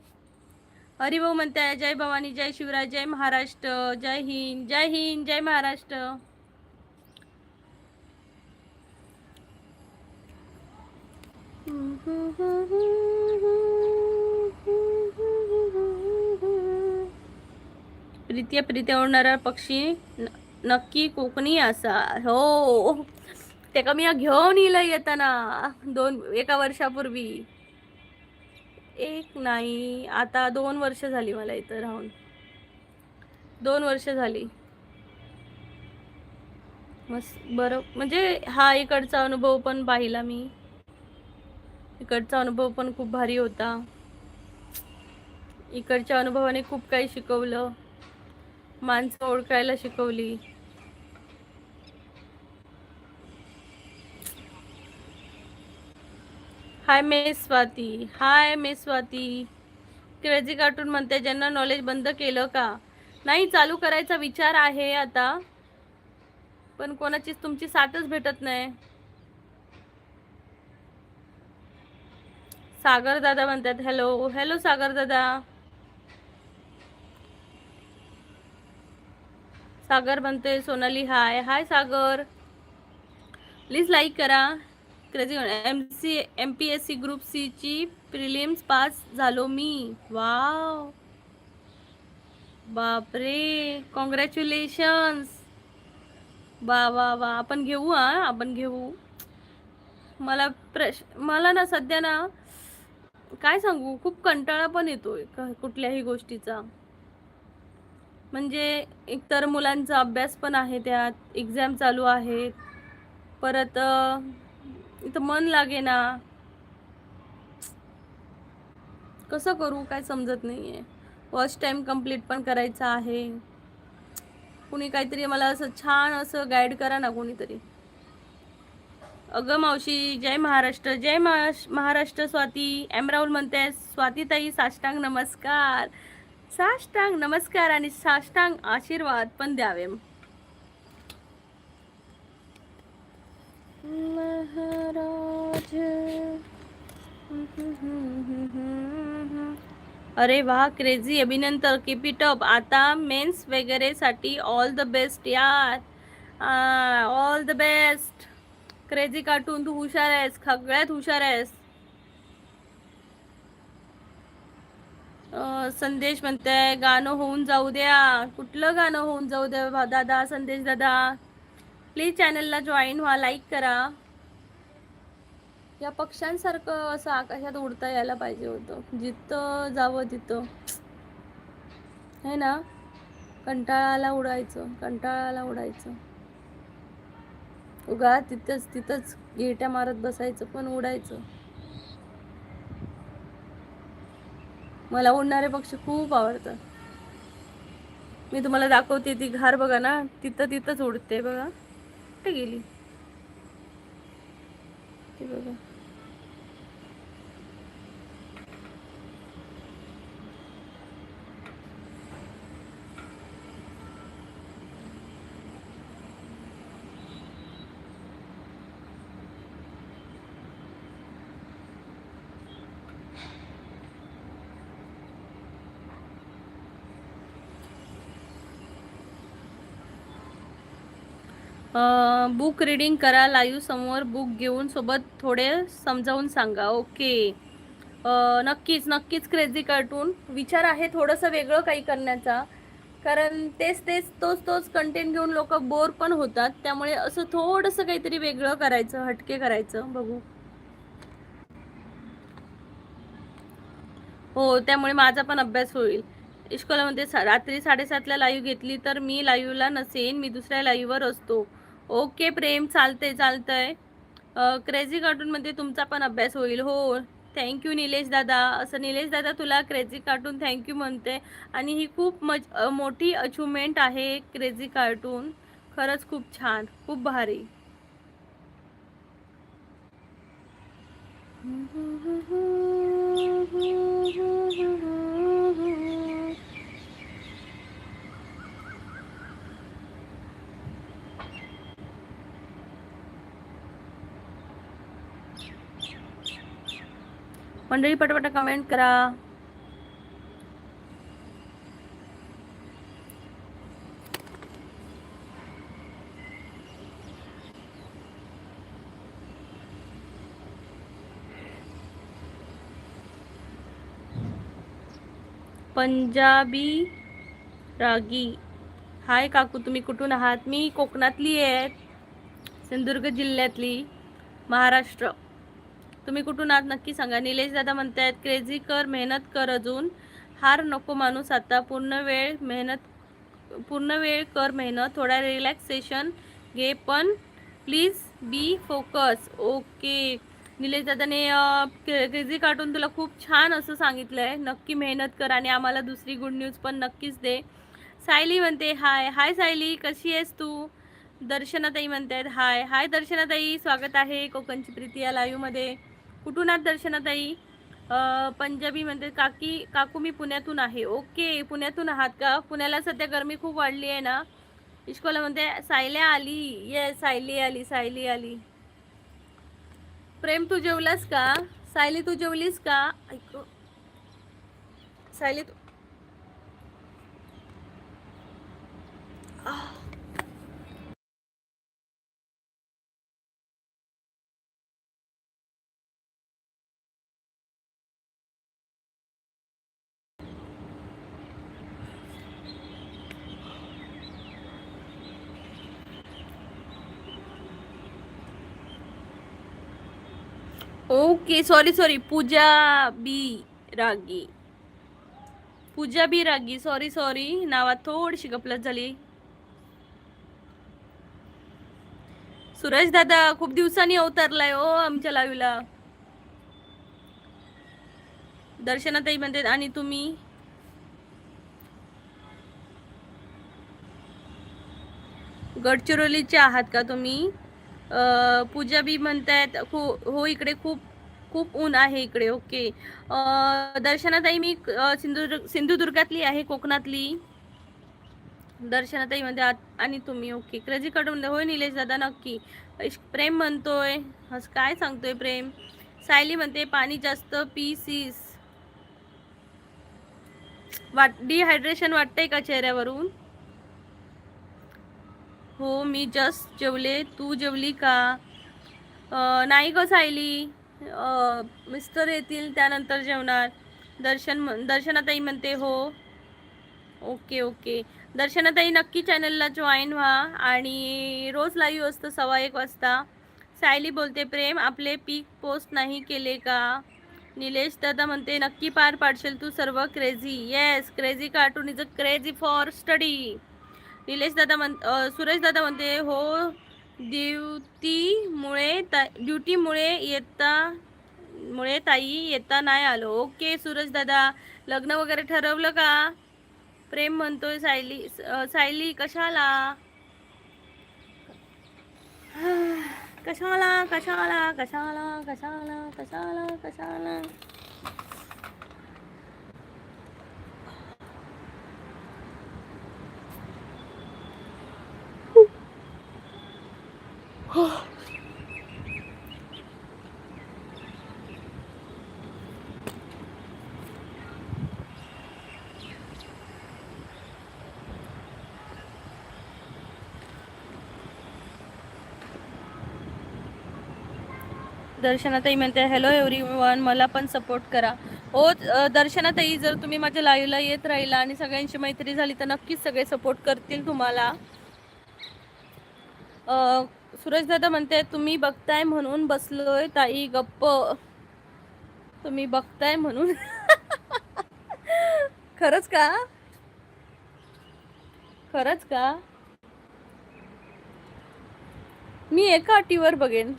हरिभाऊ म्हणताय जय भवानी, जय शिवराय, जय महाराष्ट्र, जय हिंद, जय हिंद, जय महाराष्ट्र. प्रीत्या ओढणारा पक्षी नक्की कोकणी असा. हो, ते का मी घेऊन येलं येताना 1 वर्षापूर्वी. एक नाही, आता 2 वर्ष झाली मला इथं राहून. 2 वर्ष झाली. मस्त बरं, म्हणजे हा इकडचा अनुभव पण पाहिला मी. इकडचा अनुभव पण खूप भारी होता. इकडच्या अनुभवाने खूप काही शिकवलं, माणसं ओळखायला शिकवली. हाय मे स्वाती. क्रेझी कार्टून म्हणते जनरल नॉलेज बंद केलं का? नाही, चालू करायचा विचार आहे आता, पण कोणाचीच तुमची साथच भेटत नाही. सागर दादा म्हणतात हॅलो. हॅलो सागर दादा. सागर म्हणते सोनाली हाय. हाय सागर. प्लीज लाईक करा. क्रेझी MPSC ग्रुप सी ची प्रिलिम्स पास झालो मी. वाव, बापरे, कॉंग्रॅच्युलेशन्स. वा वा वा. आपण घेऊ. मला ना सध्या ना काय सांगू, खूप कंटाळा पण येतोय कुठल्याही गोष्टीचा. म्हणजे एकतर मुलांचा अभ्यास पण आहे, त्यात एक्झाम चालू आहेत, परत इथं मन लागे ना. कसं करू काय समजत नाहीये. वॉच टाइम कंप्लीट पण करायचा आहे. कुणी काहीतरी मला असं छान असं गाईड करा ना कोणीतरी. अगं मावशी जय महाराष्ट्र, जय महाराष्ट्र. स्वाती एम राहुल म्हणते, स्वाती ताई साष्टांग नमस्कार. साष्टांग नमस्कार आणि साष्टांग आशीर्वाद पण द्यावे. महाराज. अरे वाह क्रेझी, अभिनंदन, कीप इट अप. आता मेन्स वगैरे साठी ऑल द बेस्ट यार. All the best. Crazy cartoon तू हुशार आहेस, सगळ्यात हुशार आहेस. संदेश म्हणते गाणं होऊन जाऊ द्या. कुठलं गाणं होऊन जाऊ द्या दादा? संदेश दादा प्लीज चॅनलला जॉईन व्हा, लाईक करा. या पक्ष्यांसारखं असं आकाशात उडता यायला पाहिजे होतं, जिथं जावं तिथं है ना. कंटाळाला उडायचं, कंटाळाला उडायचं. उगा तिथंच तिथंच घेट्या मारत बसायचं पण उडायचं. मला उडणारे पक्षी खूप आवडतात. मी तुम्हाला दाखवते ती घार बघा ना, तिथं तिथंच उडते बघा. कुठे गेली ती बघा. बुक रीडिंग करा लाईव्ह समोर बुक घेऊन, सोबत थोडे समजावून सांगा. ओके नक्कीच नक्कीच. क्रेझी कार्टून विचार आहे थोडंसं वेगळं काही करण्याचा, कारण तेच तेच तोच तोच कंटेंट घेऊन लोक बोर पण होतात. त्यामुळे असं थोडंसं काहीतरी वेगळं करायचं, हटके करायचं. बघू. हो त्यामुळे माझा पण अभ्यास होईल. इश्कोलामध्ये रात्री 7:30ला लाईव्ह घेतली तर मी लाईव्हला नसेन, मी दुसऱ्या लाईव्हवर असतो. ओके प्रेम, चालतंय चालतंय. क्रेझी कार्टूनमध्ये तुमचा पण अभ्यास होईल. हो थँक्यू निलेश दादा. असं निलेश दादा तुला क्रेझी कार्टून थँक्यू म्हणते. आणि ही खूप मोठी अचिव्हमेंट आहे क्रेझी कार्टून. खरंच खूप छान, खूप भारी. मंडळी पटापट कमेंट करा. पंजाबी रागी. हाय काकू, तुम्ही कुठून आहात? मी कोकणातली आहे, सिंधुदुर्ग जिल्ह्यातली, महाराष्ट्र. तुम्ही कुठून आहात नक्की सांगा. निलेश दादा म्हणतायत क्रेझी कर, मेहनत कर, अजून हार नको माणूस. आता पूर्ण वेळ कर मेहनत, थोडा रिलॅक्सेशन घे, पण please be focus. Okay Nilesh दादाने क्रेझी कार्टून तुला खूप छान असं सांगितलंय. नक्की मेहनत कर आणि आम्हाला दुसरी गुड न्यूज पण नक्कीच दे. सायली म्हणते हाय. हाय सायली, कशी आहेस तू? दर्शनाताई म्हणतायत हाय. हाय दर्शनाताई, स्वागत आहे कोकणची प्रीती या लाईव्हमध्ये. कुठून आहात दर्शनाताई? पंजाबी म्हणते काकू मी पुण्यातून आहे. ओके पुण्यातून आहात का? पुण्याला सध्या गरमी खूप वाढली आहे ना. इश्कोला म्हणते सायल्या आली. ये सायली आली, सायली आली. प्रेम तू जेवलास का? सायली तू जेवलीस का? ऐक सायली तू ओके सॉरी सॉरी. पूजा बी रागी. पूजा बी रागी. सॉरी सॉरी, नावात थोडीशी गपलत झाली. सुरेश दादा खूप दिवसांनी अवतरलाय हो आमच्या लाईव्हला. दर्शनाताई म्हणते आणि तुम्ही गडचिरोलीचे आहात का तुम्ही? पूजा बी म्हणतायत हो इकडे खूप खूप ऊन आहे इकडे. ओके. दर्शनाताई मी सिंधुदुर्गातली आहे, कोकणातली. दर्शनाताई म्हणते आणि तुम्ही ओके. क्रेझी कडून होय निलेश दादा नक्की. प्रेम म्हणतोय, काय सांगतोय प्रेम. सायली म्हणते पाणी जास्त पी सीस. डिहायड्रेशन वाटतंय का चेहऱ्यावरून? हो मी जस्ट जेवले, तू जेवली का? नाही ग सायली, मिस्टर येतील त्यानंतर जेवणार. दर्शनाताई म्हणते हो. Okay okay. दर्शनाताई नक्की चॅनलला जॉईन व्हा आणि रोज लाईव्ह असतं 1:15 वाजता. सायली बोलते प्रेम आपले पीक पोस्ट नाही केले का? निलेश दादा म्हणते नक्की पार पाडशील तू सर्व crazy. Yes, crazy cartoon is a crazy for study. Nilesh दादा सुरेश दादा म्हणते हो ड्युटीमुळे ताई येता नाही आलो. ओके सूरज दादा, लग्न वगैरे ठरवलं का? प्रेम म्हणतोय सायली कशाला कशाला कशाला कशाला कशाला कशाला कशाला. दर्शनाताई म्हणते हॅलो एव्हरीवन, मला पण सपोर्ट करा. हो दर्शनाताई, जर तुम्ही माझ्या लाईव्हला येत राहिला आणि सगळ्यांची मैत्री झाली तर नक्कीच सगळे सपोर्ट करतील तुम्हाला. सुरेश दादा म्हणते तुम्ही बघताय म्हणून बसलोय ताई गप्प. तुम्ही बघताय म्हणून खरंच का? खरंच का? मी एका अटीवर बघेन,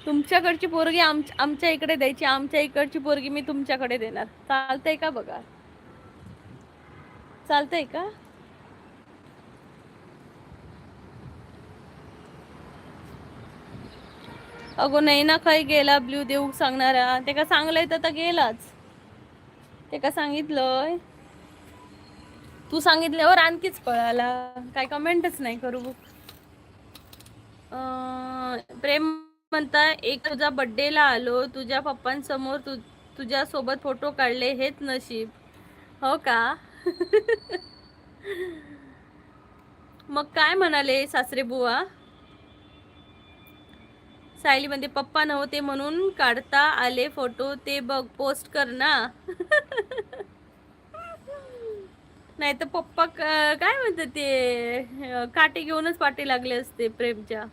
तुमच्याकडची पोरगी आमच्या इकडे द्यायची, आमच्या इकडची पोरगी मी तुमच्याकडे देणार. चालतंय का? बघा चालतंय का? अगो नाही ना, काही गेला ब्ल्यू देऊ सांगणारा. ते का सांगलंय तर गेलाच. ते का सांगितलंय, तू सांगितल्यावर आणखीच पळाला. काय कमेंटच नाही करू. प्रेम म्हणता एक तुझ्या बड्डेला आलो, तुझ्या पप्पांसमोर तुझ्या सोबत फोटो काढले, हेच नशीब. हो का? मग काय म्हणाले सासरे बुवा? सायली म्हणते पप्पा नव्हते म्हणून काढता आले फोटो, ते बघ पोस्ट कर ना. नाही तर पप्पा काय म्हणते ते काटे घेऊनच पाठी लागले असते प्रेमच्या.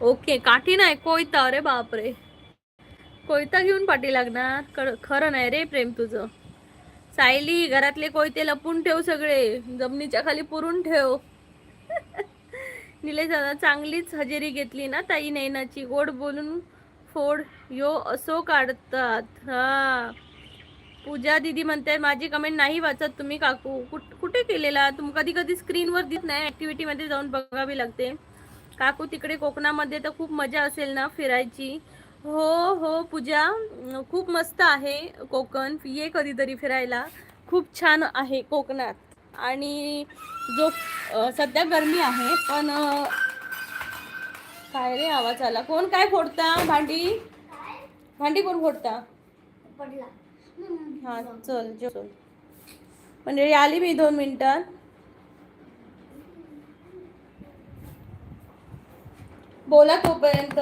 ओके, काठी नाही कोयता. अरे बापरे, कोयता घेऊन पाठी लागणार. खरं नाही रे प्रेम तुझं. सायली घरातले कोयते लपून ठेव, सगळे जमिनीच्या खाली पुरून ठेव. निलेश दादा चांगलीच हजेरी घेतली ना ताई नैनाची, गोड बोलून फोड यो असो काढतात. हा, पूजा दीदी म्हणते माझी कमेंट नाही वाचत तुम्ही काकू. कुठे केलेला तुम? कधी कधी स्क्रीनवर दिसत नाही, ऍक्टिव्हिटी मध्ये जाऊन बघावी लागते. काकू तिकडे कोकणामध्ये तर खूप मजा असेल ना फिरायची. हो हो पूजा, खूप मस्त आहे कोकण. ये कधीतरी फिरायला, खूप छान आहे कोकणात. आणि जो सध्या गरमी आहे पण काय रे आवाज आला? कोण काय फोडता भांडी? भांडी कोण फोडता? हा चल चल, म्हणजे आली मी 2 मिनिटात. बोला तोपर्यंत.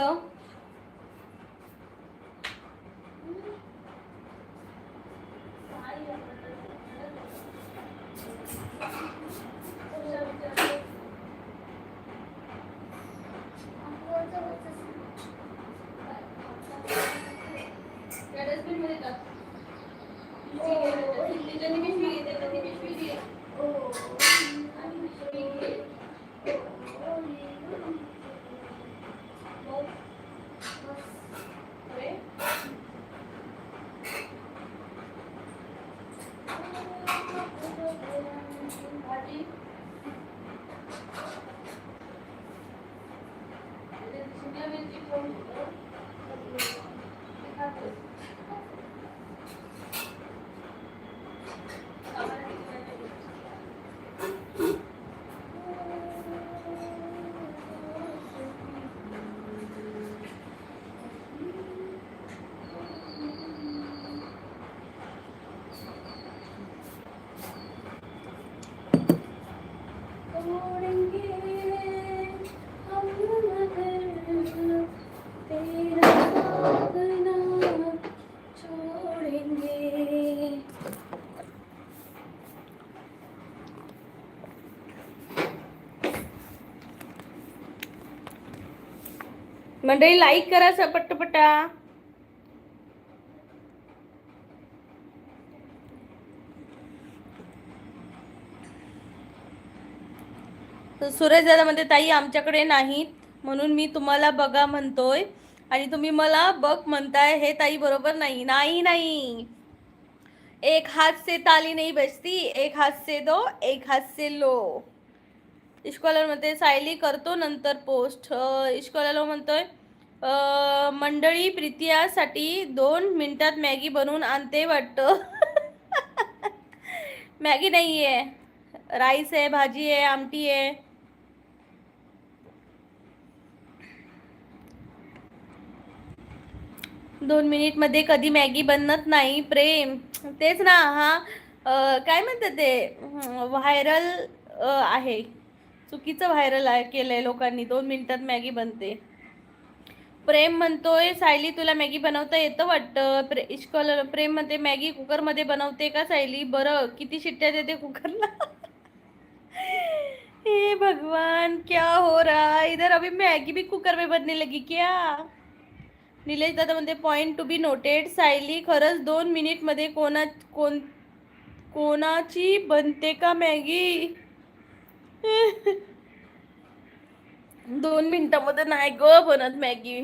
मंडळी लाईक करा पट्टपटा. सूरज दादा म्हणते ताई आमच्याकडे नाहीत म्हणून मी तुम्हाला बघा म्हणतोय आणि तुम्ही मला बघ म्हणताय. हे ताई बरोबर नाही. नाही नाही, एक हात से ताली नहीं बजती, एक हात से दो, एक हात से लो. इश्कॉलर म्हणते सायली करतो नंतर पोस्ट. इश्कॉलर म्हणतोय मंडळी प्रितियासाठी 2 मिनिटात मॅगी बनवून आणते वाटतं. मॅगी नाही आहे, राईस आहे, भाजी आहे, आमटी आहे. 2 मिनिटमध्ये कधी मॅगी बनत नाही प्रेम. तेच ना. हा काय म्हणतात ते व्हायरल आहे, चुकीचं व्हायरल केलंय लोकांनी. 2 मिनिटात मॅगी बनते. प्रेम म्हणतोय सायली तुला मॅगी बनवता येतं वाटतं. इश्कॉलर प्रेम म्हणते मॅगी कुकरमध्ये बनवते का सायली? बरं किती शिट्ट्या देते कुकरला? हे भगवान क्या हो रहा है इधर? अभी मैगी भी कुकर में बनने लगी क्या? निलेश दादा म्हणते point to be noted. Sayali खरंच 2 मिनिटमध्ये कोणाची बनते का मॅगी? 2 मिनिटामध्ये नाही ग बनत मॅगी.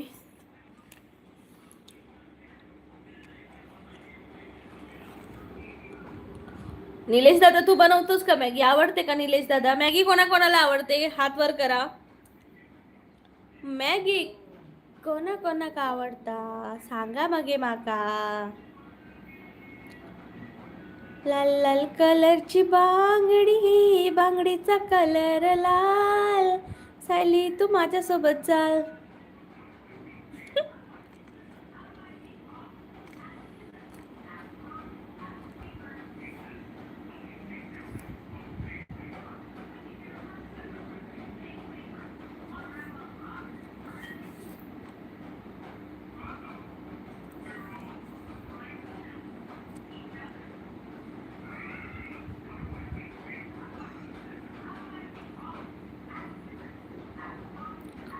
निलेश दादा तू बनवतोस का मॅगी? आवडते का निलेश दादा मॅगी? कोणाकोणाला आवडते हात वर करा. मॅगी कोणाकोणाक आवडता सांगा मगे माका. लाल लाल कलरची बांगडी, बांगडीचा कलर लाल. सायली तू माझ्यासोबत चाल.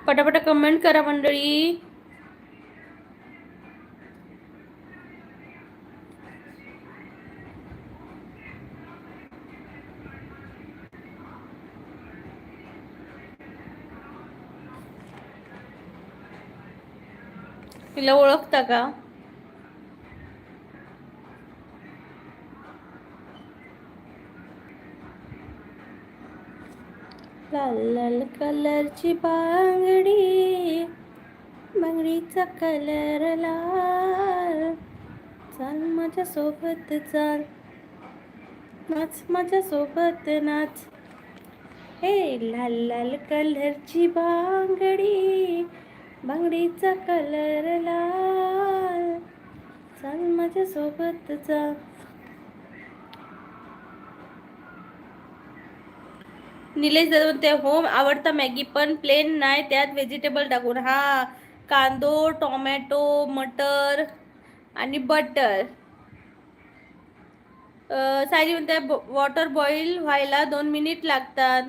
पटापट कमेंट करा मंडळी. तिला ओळखता का? लाल लाल कलरची बांगडी, बांगडीचा कलर लाल. चाल माझ्या सोबत चाल, नाच माझ्या सोबत नाच. हे लाल लाल कलरची बांगडी, बांगडीचा कलर लाल. चाल माझ्या सोबत चाल. निलेश म्हणते होम आवडता मॅगी पण प्लेन नाही, त्यात व्हेजिटेबल टाकून. हा कांदो, टोमॅटो, मटर आणि बटर. सायली म्हणते वॉटर बॉईल व्हायला 2 मिनिट लागतात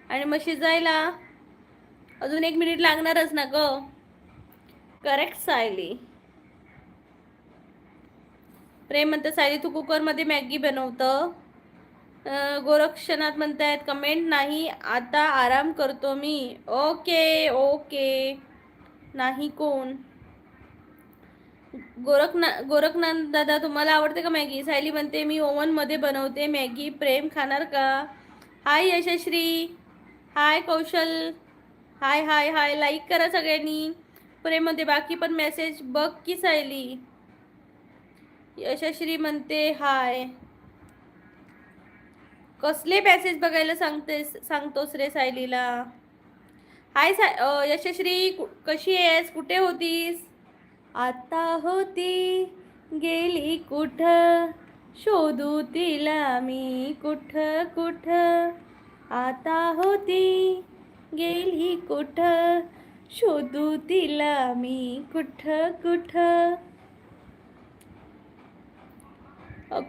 आणि मग शिजायला अजून 1 मिनिट लागणारच ना ग. करेक्ट सायली. प्रेम म्हणते सायली तू कुकरमध्ये मॅगी बनवतं. गोरक्षनाथ म्हणतायत कमेंट नाही आता आराम करतो मी. Okay okay. नाही कोण? गोरखनाथ दादा तुम्हाला आवडते का मॅगी? सायली म्हणते मी ओव्हन मध्ये बनवते मॅगी. प्रेम खाणार का? हाय यशश्री, हाय कौशल, हाय हाय हाय. लाईक करा सगळ्यांनी. प्रेम म्हणते बाकी पण मेसेज बघ की सायली. यशश्री म्हणते हाय. कसले मेसेज बघायला सांगतोस रे सायलीला? हाय यशश्री कशी आहेस? कुठे होतीस? आता होती गेली कुठं, शोधू तिला मी कुठं कुठं. आता होती गेली कुठं, शोधू तिला मी कुठं कुठं.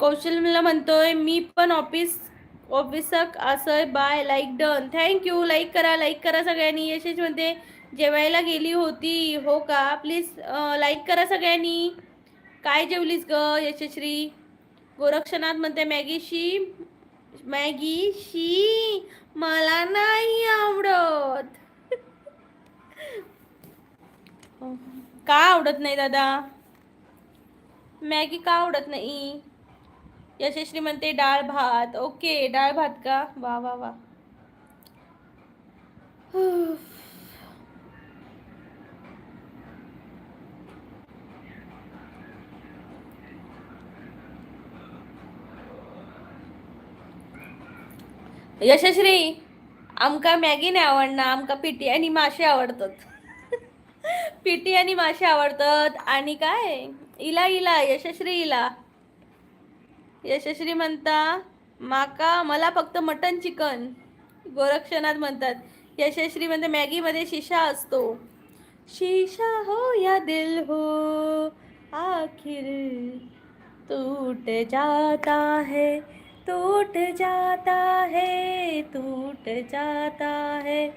कौशल मला म्हणतोय मी पण ऑफिस ऑफिसक असय बाय लाईक डन. थँक्यू. लाईक करा सगळ्यांनी. यशस्वी म्हणते जेवायला गेली होती हो का. प्लीज लाईक करा सगळ्यांनी. काय जेवलीस ग यशश्री. गोरक्षनाथ म्हणते मॅगीशी मला नाही आवडत. का आवडत नाही दादा. मॅगी का आवडत नाही. यशस्वी म्हणते डाळ भात. ओके डाळ भात का. वा वा वा. यशश्री आमका मॅगी नाही आवडणार. आमका पिटी आणि मासे आवडतात. पिटी आणि मासे आवडतात. आणि काय इला इला यशश्री इला. यशश्री म्हणता मला फक्त मटन चिकन. गोरक्षनाथ म्हणतात. यशश्री म्हणते मॅगी मध्ये शिशा असतो. शीशा हो या दिल हो आखिर टूट जाता है टूट जाता है टूट जाता है.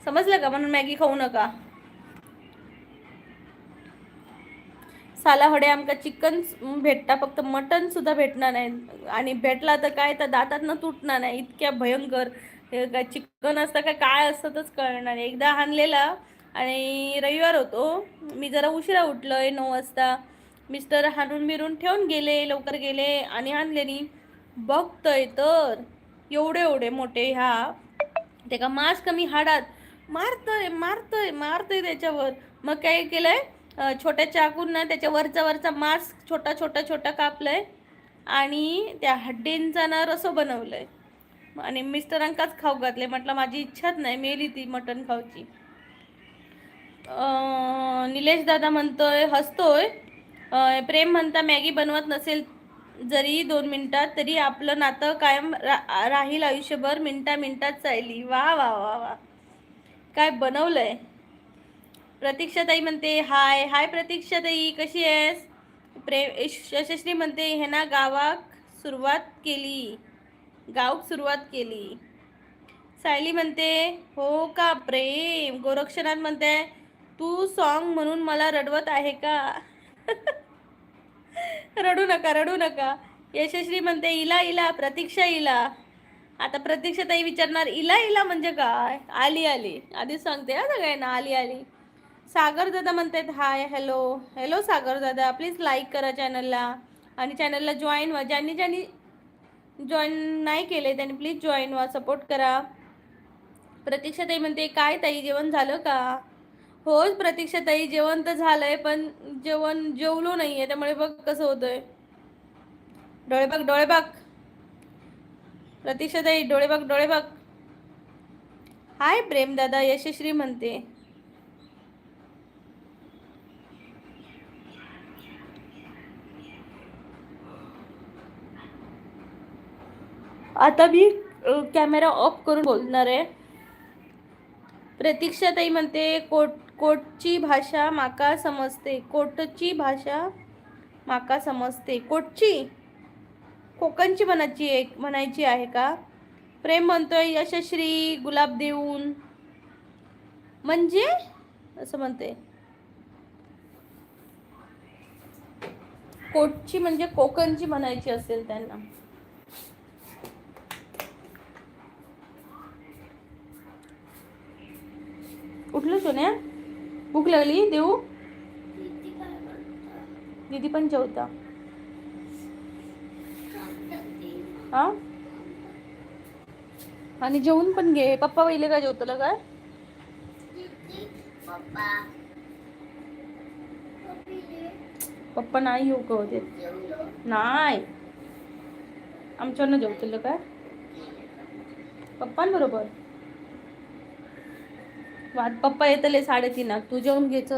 समजलं का. म्हणून मॅगी खाऊ नका. सालाहडे आमका चिकन भेटता फक्त मटन सुद्धा भेटणार नाही. आणि भेटला तर काय तर दातातनं तुटणार नाही. इतक्या भयंकर काय चिकन असतं का काय असतं तच कळणार नाही. एकदा हाणलेला आणि रविवार होतो. मी जरा उशिरा उठलोय 9 वाजता. मिस्टर हाणून बिरून ठेवून गेले. लवकर गेले आणि आणलेली. बघतोय तर एवढे एवढे मोठे ह्या ते का मांस कमी हाडात मारतोय त्याच्यावर. मग काय केलंय छोट्या चाकून ना त्याच्या वरचा मांस छोटा छोटा छोटा कापलंय आणि त्या हड्डींचा ना रसो बनवलंय आणि मिस्टरांकाच खाऊ घातले. म्हटलं माझी इच्छाच नाही. मेली ती मटण खाऊची. निलेश दादा म्हणतोय हसतोय. प्रेम म्हणता मॅगी बनवत नसेल जरी 2 मिनिटात तरी आपलं नातं कायम राहील आयुष्यभर. मिनिटात चालली. वा वा वा वा. काय बनवलंय. प्रतीक्षाताई म्हणते हाय हाय प्रतीक्षाताई कशी आहेस. यशस्वी म्हणते हे ना गावाक सुरुवात केली. सायली म्हणते हो का प्रेम. गोरक्षनाथ म्हणते तू सॉन्ग म्हणून मला रडवत आहे का. रडू नका. यशस्वी म्हणते इला इला प्रतीक्षा इला. आता प्रतीक्षाताई विचारणार इला इला म्हणजे काय. आली आधी सांगते हा सगळ्यांना आली. सागर दादा म्हणतात हाय हॅलो सागर दादा. प्लीज लाईक करा चॅनलला आणि चॅनलला जॉईन व्हा. ज्यांनी जॉईन नाही केले त्यांनी प्लीज जॉईन व्हा. सपोर्ट करा. प्रतीक्षाताई म्हणते काय ताई जेवण झालं का. होच प्रतीक्षाताई जेवण तर झालंय पण जेवलो नाहीये त्यामुळे बघ कसं होतंय. डोळे बघ प्रतीक्षाताई डोळे बघ. हाय प्रेम दादा. यशश्री म्हणते आता मी कॅमेरा ऑफ करून बोलणार आहे. प्रतीक्षाताई म्हणते कोटची भाषा माका समजते. कोकणची म्हणायची आहे का. प्रेम म्हणतोय यशश्री गुलाब देऊन म्हणजे असं म्हणते. कोटची म्हणजे कोकणची म्हणायची असेल त्यांना. उठलं सोन्या. भूक लागली देऊ. दीदी पण जेवता हा. आणि जेवून पण घे. पप्पा पहिले का जेवतलं काय. पप्पा नाही येऊ का होते नाही. आमच्यावर जेवतलं काय पप्पांबरोबर. पप्पा येतले 3:30. तू जेवून घ्यायच.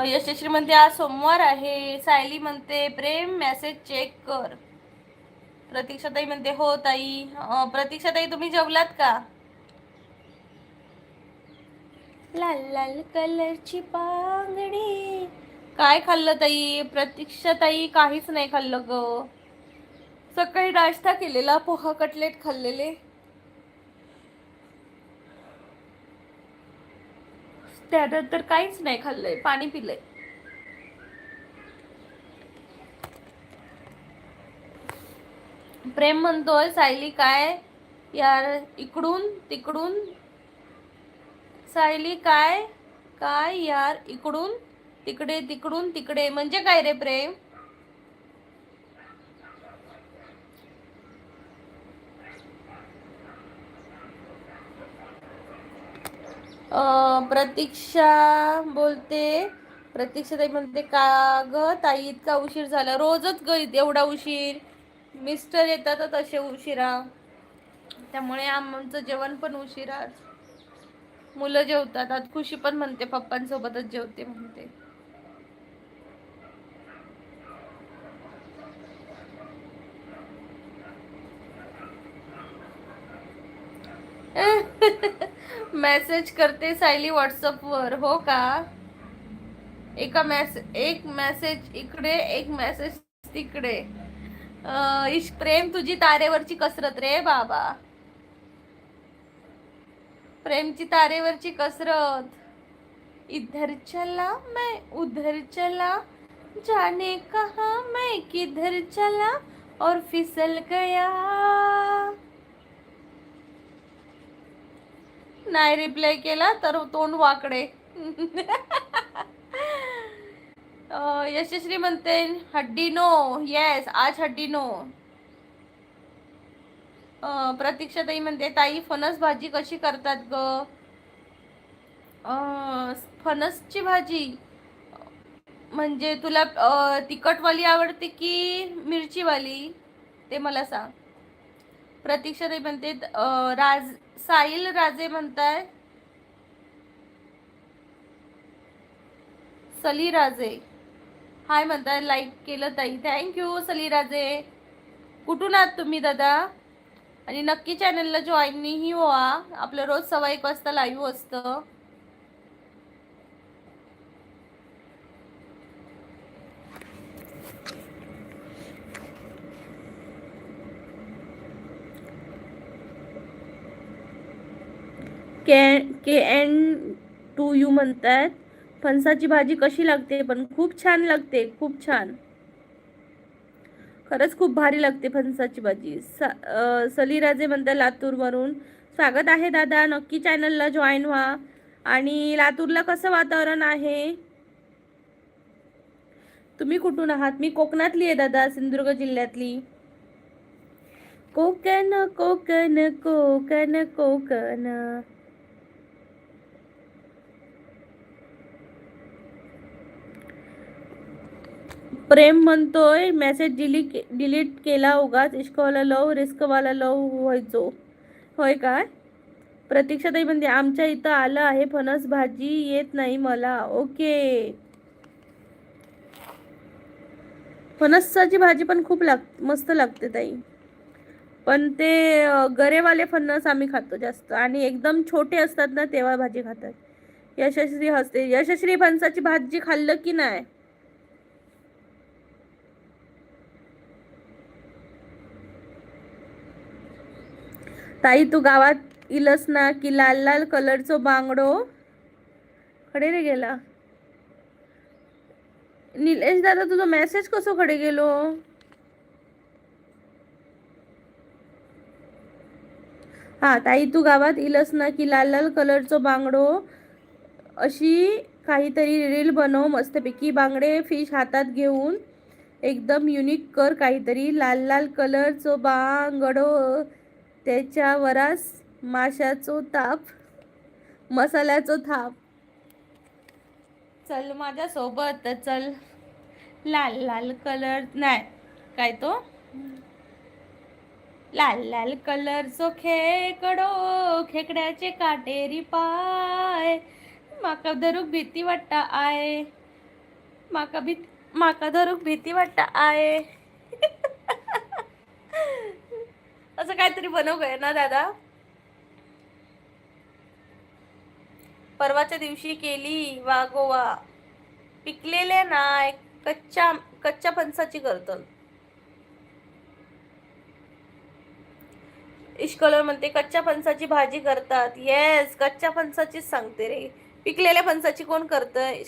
यशस्वी म्हणते आज सोमवार आहे. सायली म्हणते प्रेम मेसेज चेक कर. प्रतीक्षाताई म्हणते हो ताई. प्रतीक्षाताई तुम्ही जेवलात का. लाल लाल कलरची बांगडी. काय खाल्लं ताई? प्रतीक्षा ताई काहीच नाही खाल्लं ग. सकाळी नाश्ता केलेला, पोहा कटलेट खाल्लेले, त्यानंतर काहीच नाही खाल्लंय, पाणी पिलंय. प्रेम म्हणतोय सायली काय यार इकडून तिकडून. सायली काय काय यार इकडून तिकडे तिकडून तिकडे म्हणजे काय रे प्रेम? प्रतीक्षा बोलते, प्रतीक्षा ताई म्हणते का ग ताई इतका उशीर झाला? रोजच ग एवढा उशीर, मिस्टर येतात असे उशिरा, त्यामुळे आमचं जेवण पण उशिरा. मुलं जेवतात, आज खुशी पण म्हणते पप्पांसोबतच जेवते म्हणते. मेसेज करते सायली व्हॉट्सअपवर. हो का? एक मेसेज इकडे, एक मेसेज तिकडे. इश्क प्रेम तुझी तारेवरची कसरत रे बाबा, प्रेमची तारेवरची कसरत. इधर चला मैं उधर चला, जाने कहा मैं किधर चला और फिसल गया. नाही रिप्लाय केला तर तोंड वाकडे. यशस्वी म्हणते हड्डी नो. येस आज हड्डी नो. प्रतीक्षा ताई म्हणते ताई फणस भाजी कशी करतात ग? फणसची भाजी म्हणजे तुला तिखटवाली आवडते की मिरचीवाली ते मला सांग. प्रतीक्षा ताई म्हणते साहिल राजे म्हणताय, सली राजे हाय म्हणताय, लाईक केलं ताई, थँक्यू सली राजे. कुठून आहात तुम्ही दादा? आणि नक्की चॅनलला जॉईनही व्हा, आपलं रोज 1:15 वाजता लाईव्ह असतं. के एन टू यू म्हणतात फणसाची भाजी कशी लागते? पण खूप छान लागते, खूप छान, खरंच खूप भारी लागते फणसाची भाजी. सलीराजे म्हणतात लातूरवरून, स्वागत आहे दादा, नक्की चॅनलला जॉईन व्हा. आणि लातूरला कसं वातावरण आहे? तुम्ही कुठून आहात? मी कोकणातली आहे दादा, सिंधुदुर्ग जिल्ह्यातली. कोकण कोकण कोकण कोकण. प्रेम म्हणतोय मेसेज डिलीट केला उगाच, इश्कवाला लव रिस्कवाला लव व्हायचो. होय काय? प्रतीक्षा ताई म्हणते आमच्या इथं आलं आहे फणस भाजी, येत नाही मला. ओके. फणसाची भाजी पण खूप मस्त लागते ताई, पण ते गरेवाले फणस आम्ही खातो जास्त, आणि एकदम छोटे असतात ना तेव्हा भाजी खातात. यशस्वी हसते. यशस्वी फणसाची भाजी खाल्लं की नाही? ताई तू गावात इलस ना की लाल लाल कलरचो बांगडो खडे रे गेला. निलेश दादा तुझा मेसेज कसो खडे गेलो? हा ताई तू गावात इलस ना की लाल लाल कलरचो बांगडो, अशी काहीतरी रील बनव मस्तपैकी. बांगडे फिश हातात घेऊन एकदम युनिक कर काहीतरी. लाल लाल कलरचो बांगडो, त्याच्यावरास माशाचो ताप, मसाल्याचो थाप. चल माझ्या सोबत चल, लाल लाल कलर नाही काय तो, लाल लाल कलरचो खेकडो, खेकड्याचे काटेरी पाय, माका धरूक भीती वाटता आहे, माका धरूक भीती वाटता आहे. असं काहीतरी बनव गय ना दादा. परवाच्या दिवशी केली वागोवा. पिकलेल्या नाय, कच्च्या कच्च्या फणसाची करतात. इश्कॉलर म्हणते कच्च्या फणसाची भाजी करतात. येस, कच्च्या फणसाचीच सांगते रे. पिकलेल्या फणसाची कोण करतंय?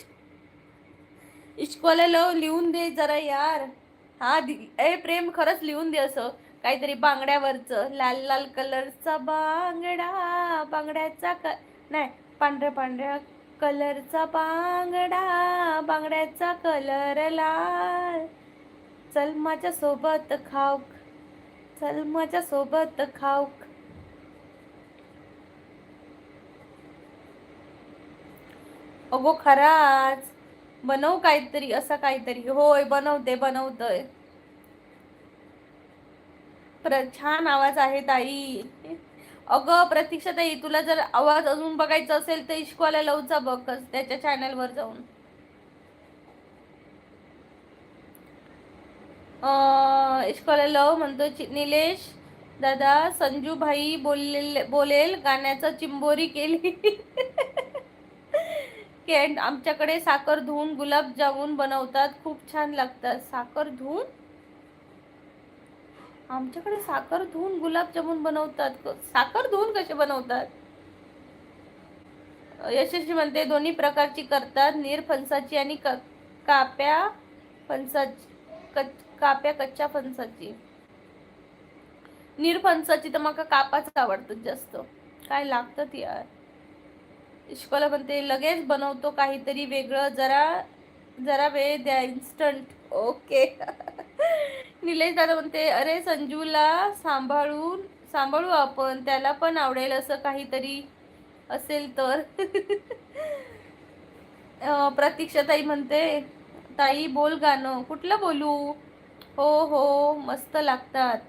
इश्कॉलर लिहून दे जरा यार. हा ए प्रेम, खरंच लिहून दे असं काहीतरी बांगड्यावरचं. लाल लाल कलरचा बांगडा, बांगड्याचा नाही, पांढऱ्या पांढऱ्या कलरचा बांगडा, बांगड्याचा कलर लाल. चल माझ्या सोबत खाऊक, चल माझ्या सोबत खाऊक. अगो खराच, बनव काहीतरी असं काहीतरी. होय बनवतोय. छान आवाज आहे ताई. अगं प्रतीक्षा ताई, तुला जर आवाज अजून बघायचा असेल तर इश्कवाला लवचा बघ त्याच्या चॅनलवर जाऊन. इश्कवाला लव म्हणतो निलेश दादा, संजू भाई बोलेल गाण्याचं चिंबोरी केली. आमच्याकडे साखर धुवून गुलाबजामुन बनवतात, खूप छान लागतात. साखर धुवून आमच्याकडे साखर धुवून गुलाबजामुन बनवतात. साखर धुवून कसे बनवतात? यशस्वी म्हणते दोन्ही प्रकारची करतात, फणसाची आणि काप्या फणसाची. काप्या कच्च्या फणसाची. फणसाची तर मका कापाच आवडतात जास्त. काय लागतं यार. इश्कोला म्हणते लगेच बनवतो काहीतरी वेगळं, जरा वेळ द्या, इन्स्टंट. ओके. निलेश दादा म्हणते अरे संजूला सांभाळू आपण, त्याला पण आवडेल असं काहीतरी असेल तर. प्रतीक्षा ताई म्हणते ताई बोल गाणं. कुठलं बोलू? हो मस्त लागतात.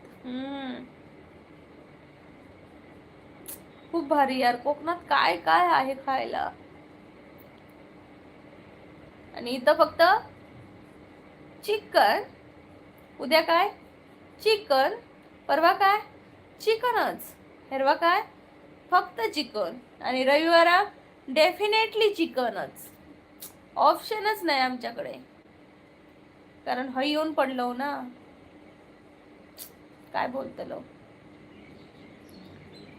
खूप भारी यार. कोकणात काय काय आहे खायला. आणि इथं फक्त चिकन. उद्या काय? चिकन. परवा काय? चिकनच. हेरवा काय? फक्त चिकन. आणि रविवारा डेफिनेटली चिकनच. ऑप्शनच नाही आमच्याकडे, कारण हई येऊन पडलो ना. काय बोलतलो.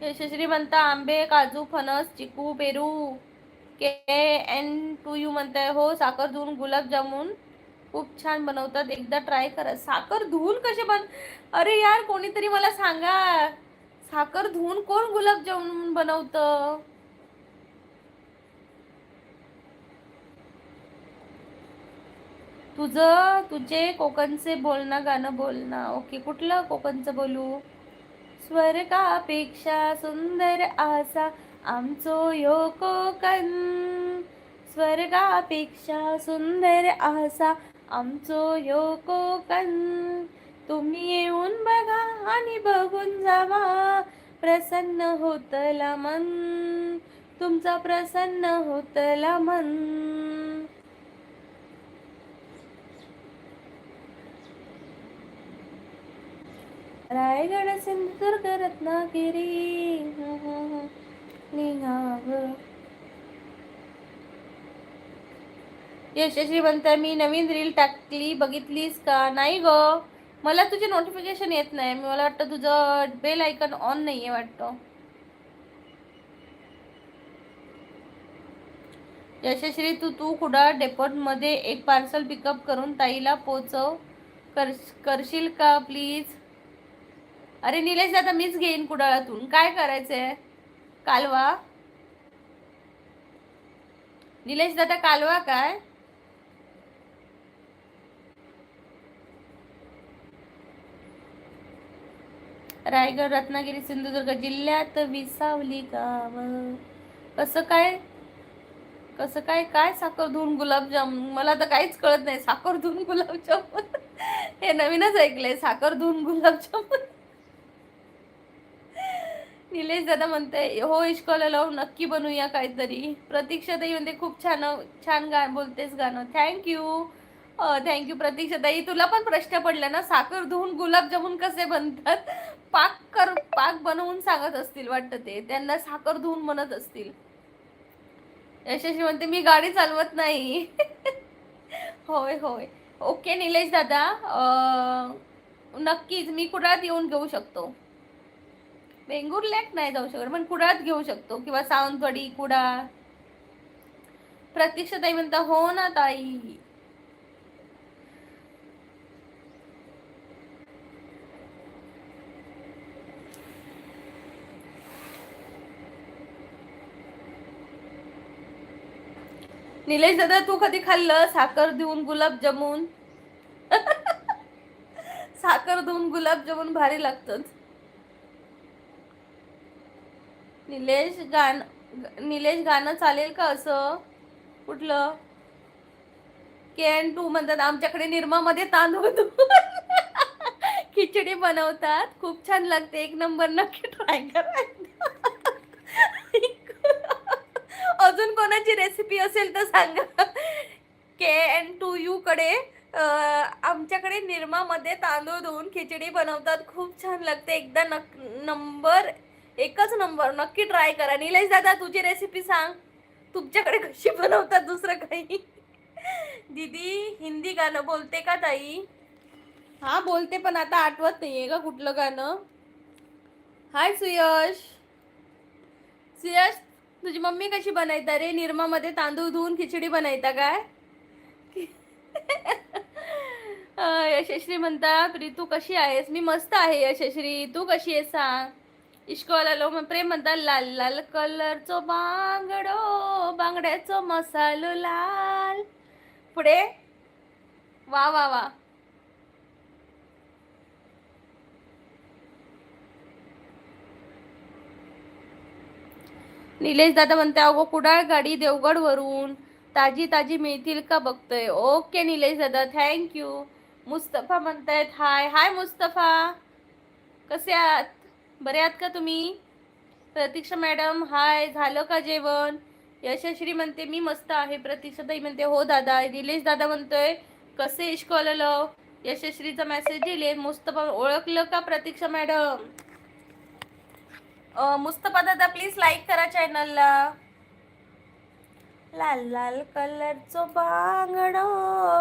यशश्री म्हणता आंबे, काजू, फणस, चिकू, पेरू. KN2U म्हणताय हो, साखर धुवून गुलाबजामुन खूप छान बनवतात, एकदा ट्राय करा. साखर धुवून कसे अरे यार कोणीतरी मला सांगा, साखर धुवून कोण गुलाबजामुन बनवतं? तुझे कोकणचे बोलणं गाणं बोलणं. ओके, कुठलं कोकणचं बोलू? स्वर्गापेक्षा सुंदर आसा आमचो यो कोकण, स्वर्गापेक्षा सुंदर आसा आमचो यो कोकण. तुम्ही येऊन बघा आणि बघून जावा, प्रसन्न होतला मन, तुमचा प्रसन्न होतला मन. रायगड, सिंधुदुर्ग, रत्नागिरी निघाव. यशस्वी म्हणता मी नवीन रील टाकली, बघितलीस का? नाही ग, मला तुझे नोटिफिकेशन येत नाही. मला वाटतं तुझं बेल आयकॉन ऑन नाहीये वाटतं. यशस्वी तू कुडाळ डेपोट मध्ये एक पार्सल पिकअप करून ताईला पोचव करशील का प्लीज? अरे निलेश दादा, मीच घेईन कुडाळातून. काय करायचंय? कालवा. निलेश दादा कालवा काय? रायगड, रत्नागिरी, सिंधुदुर्ग जिल्ह्यात विसावली गाव. कसं काय काय साखर धुवून गुलाबजामुन? मला तर काहीच कळत नाही. साखर धुवून गुलाबजामुन हे नवीनच ऐकलंय. साखर धुवून गुलाबजामुन. निलेश दादा म्हणते हो, इश्कॉला लावून नक्की बनवूया काहीतरी. प्रतीक्षा ताई म्हणते खूप छान छान बोलतेस गाणं. थँक्यू प्रतीक्षा ताई. तुला पण प्रश्न पडला ना, साखर धुवून गुलाबजामुन कसे बनतात? पाक बनवून सांगत असतील वाटतं ते. त्यांना साखर धुवून बनत असतील. यशस्वी म्हणते मी गाडी चालवत नाही. होय होय. ओके निलेश दादा, नक्कीच मी कुडाळात येऊन घेऊ शकतो. वेंगुर्ल्यात नाही जाऊ शकत, पण कुडाळात घेऊ शकतो किंवा सावंतवाडी कुडाळ. प्रतीक्षा ताई म्हणता हो ना ताई. निलेश दादा तू कधी खाल्लं साखर देऊन गुलाबजामुन? साखर देऊन गुलाबजामुन भारी लागतात. निलेश गाणं चालेल का असं? कुठलं? KN2 म्हणतात आमच्याकडे निरमामध्ये तांदूळ खिचडी बनवतात, खूप छान लागते, एक नंबर, नक्की ट्राय करा. अजून कोणाची रेसिपी असेल तर सांगा. KN2U कडे आमच्याकडे निरमामध्ये तांदूळ धुवून खिचडी बनवतात, खूप छान लागते, एकदा नंबर, एकच नंबर, नक्की ट्राय करा. निलेश दादा तुझी रेसिपी सांग, तुमच्याकडे कशी बनवतात, दुसरं काही. दीदी हिंदी गाणं बोलते का ताई? हा बोलते, पण आता आठवत नाहीये का कुठलं गाणं. हाय सुयश. सुयश तुझी मम्मी कशी बनवता रे? निरमामध्ये तांदूळ धुवून खिचडी बनवता काय? यशस्वी म्हणता प्रीतू कशी आहेस? मी मस्त आहे यशस्वी, तू कशी आहेस सांग. इश्कवाला मग प्रेम म्हणता लाल लाल कलरचो बांगडो, बांगड्याचो मसालो लाल. पुढे वा वा वा. निलेश दादा म्हणते अगो कुडाळ गाडी देवगड वरून ताजी ताजी मिळतील का बघतोय. ओके निलेश दादा थँक्यू. मुस्तफा म्हणतायत हाय. हाय मुस्तफा, कसे आहात? बरे आहात का तुम्ही? प्रतीक्षा मॅडम हाय. झालं का जेवण? यशश्री म्हणते मी मस्त आहे. प्रतीक्षा ताई म्हणते हो दादा. निलेश दादा म्हणतोय कसे इश्कॉललं. यशश्रीचा मेसेज दिले. मुस्तफा ओळखलं का प्रतीक्षा मॅडम? मुस्तफा दादा प्लीज लाईक करा चॅनलला. लाल लाल कलरचो बांगडो,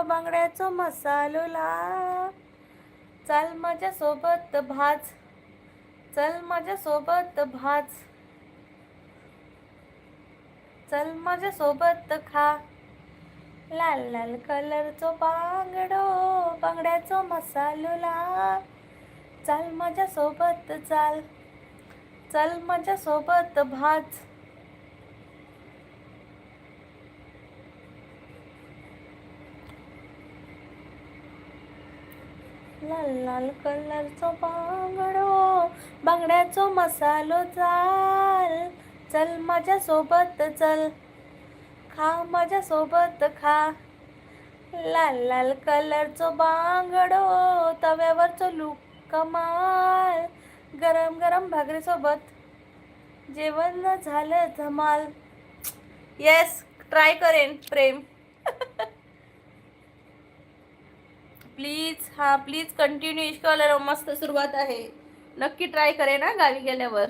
बांगड्याचो मसालो लाल. चल माझ्या सोबत भाज, चल माझ्या सोबत भाज, चल माझ्या सोबत खा. लाल लाल कलरचो बांगडो, बांगड्याचो मसालो लाल. चल माझ्या सोबत चाल, चल माझ्या सोबत भाज. लाल लाल कलरचो बांगडो, बांगड्याचो मसालो चाल. चल माझ्या सोबत चल, खा माझ्या सोबत खा. लाल लाल कलरचो बांगडो, तव्यावरचो लूक कमाल. गरम गरम भाकरी सोबत जेवण झालं धमाल. येस ट्राय करेन प्रेम. प्लीज हा प्लीज कंटिन्यू. इश्कॉलर मस्त सुरुवात आहे, नक्की ट्राय करेन ना गावी गेल्यावर.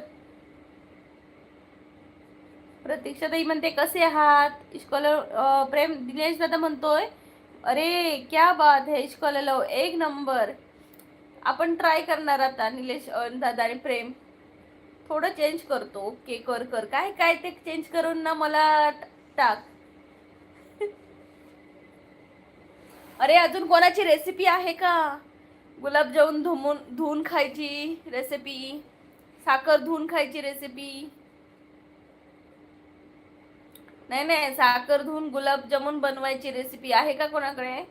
प्रतीक्षा ताई म्हणते कसे आहात? इश्कॉलर प्रेम. दिनेश दादा म्हणतोय अरे क्या बात है इश्कॉलर, एक नंबर. आपण ट्राय करणार आता निलेश दादा आणि प्रेम. थोडं चेंज करतो. ओके कर कर. काय काय ते चेंज करून ना मला टाक. अरे अजून कोणाची रेसिपी आहे का? गुलाबजामुन धुवून खायची रेसिपी, साखर धुवून खायची रेसिपी. नाही नाही, साखर धुवून गुलाबजामुन बनवायची रेसिपी आहे का कोणाकडे?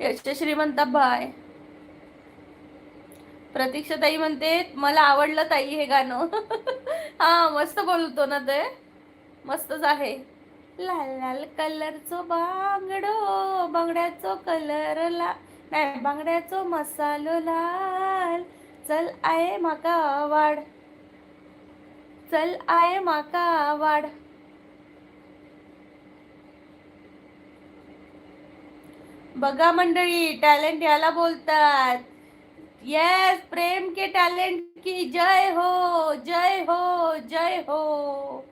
यशश्री म्हणता बाय. प्रतीक्षा ताई म्हणते मला आवडलं ताई हे गाणं. हा मस्त बोलतो ना ते, मस्तच आहे. लाल लाल कलरचो बांगडो, बांगड्याचो कलर नाही बांगड्याचो मसालो लाल. चल आहे माका वाड, चल आहे माका वाड. बघा मंडळी टॅलेंट याला बोलतात. येस प्रेम के टॅलेंट की जय हो जय हो जय हो.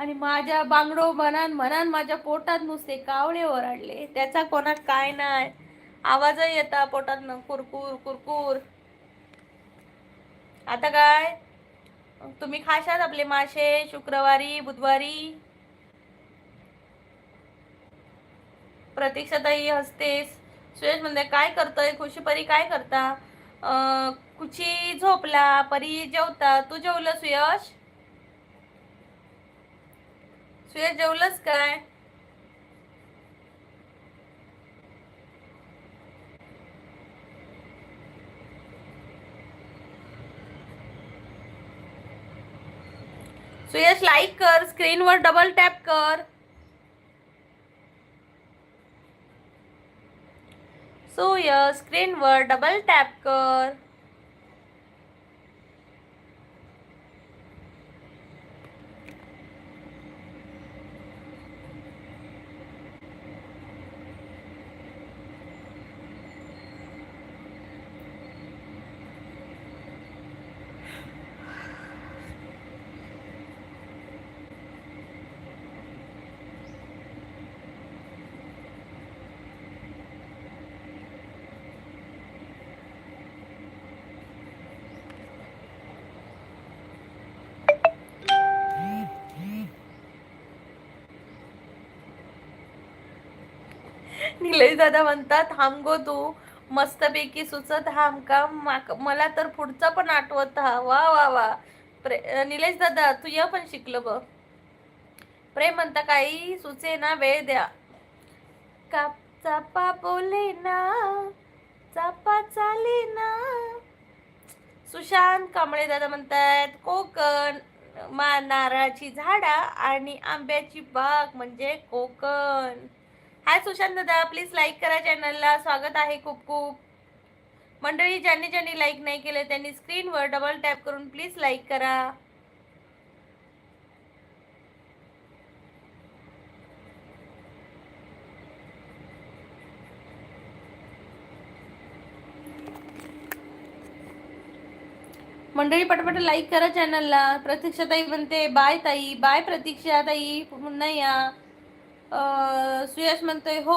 आणि माझ्या बांगडो म्हणान म्हणान माझ्या पोटात नुसते कावळे ओरडले. त्याचा कोणात काय नाही, आवाजही येता पोटात कुरकुर कुरकुर. आता काय तुम्ही खाशात आपले मासे शुक्रवारी बुधवारी. प्रतीक्षाताई हसतेस. सुयश म्हणते काय करतोय खुशी परी काय करता. कुची झोपला परी जेवता. तू जेवलं सुयश. सुयश जेवलंस काय. सुयश लाईक कर, स्क्रीनवर डबल टॅप कर. सुयश स्क्रीनवर डबल टॅप कर. निलेश दादा म्हणतात थांब गो तू मस्तपैकी सुचत हमका मला तर पुढचा पण आठवत हा. वा वा वा. निलेश दादा तू या पण शिकलं बघ. प्रेम म्हणता काही सुचे ना वेळ द्या. चापा बोले ना चापा चाले ना. सुशांत कांबळे दादा म्हणतात कोकण नारळाची झाडा आणि आंब्याची बाग म्हणजे कोकण. हाय सुशांत दादा प्लीज लाईक करा चॅनलला. स्वागत आहे खूप खूप. मंडळी ज्यांनी ज्यांनी लाईक नाही केले त्यांनी स्क्रीनवर डबल टॅप करून प्लीज लाईक करा. मंडळी पटपट लाईक करा चॅनलला. प्रतीक्षा ताई म्हणते बाय ताई. बाय प्रतीक्षा ताई पुन्हा या. सुयश म्हणतोय हो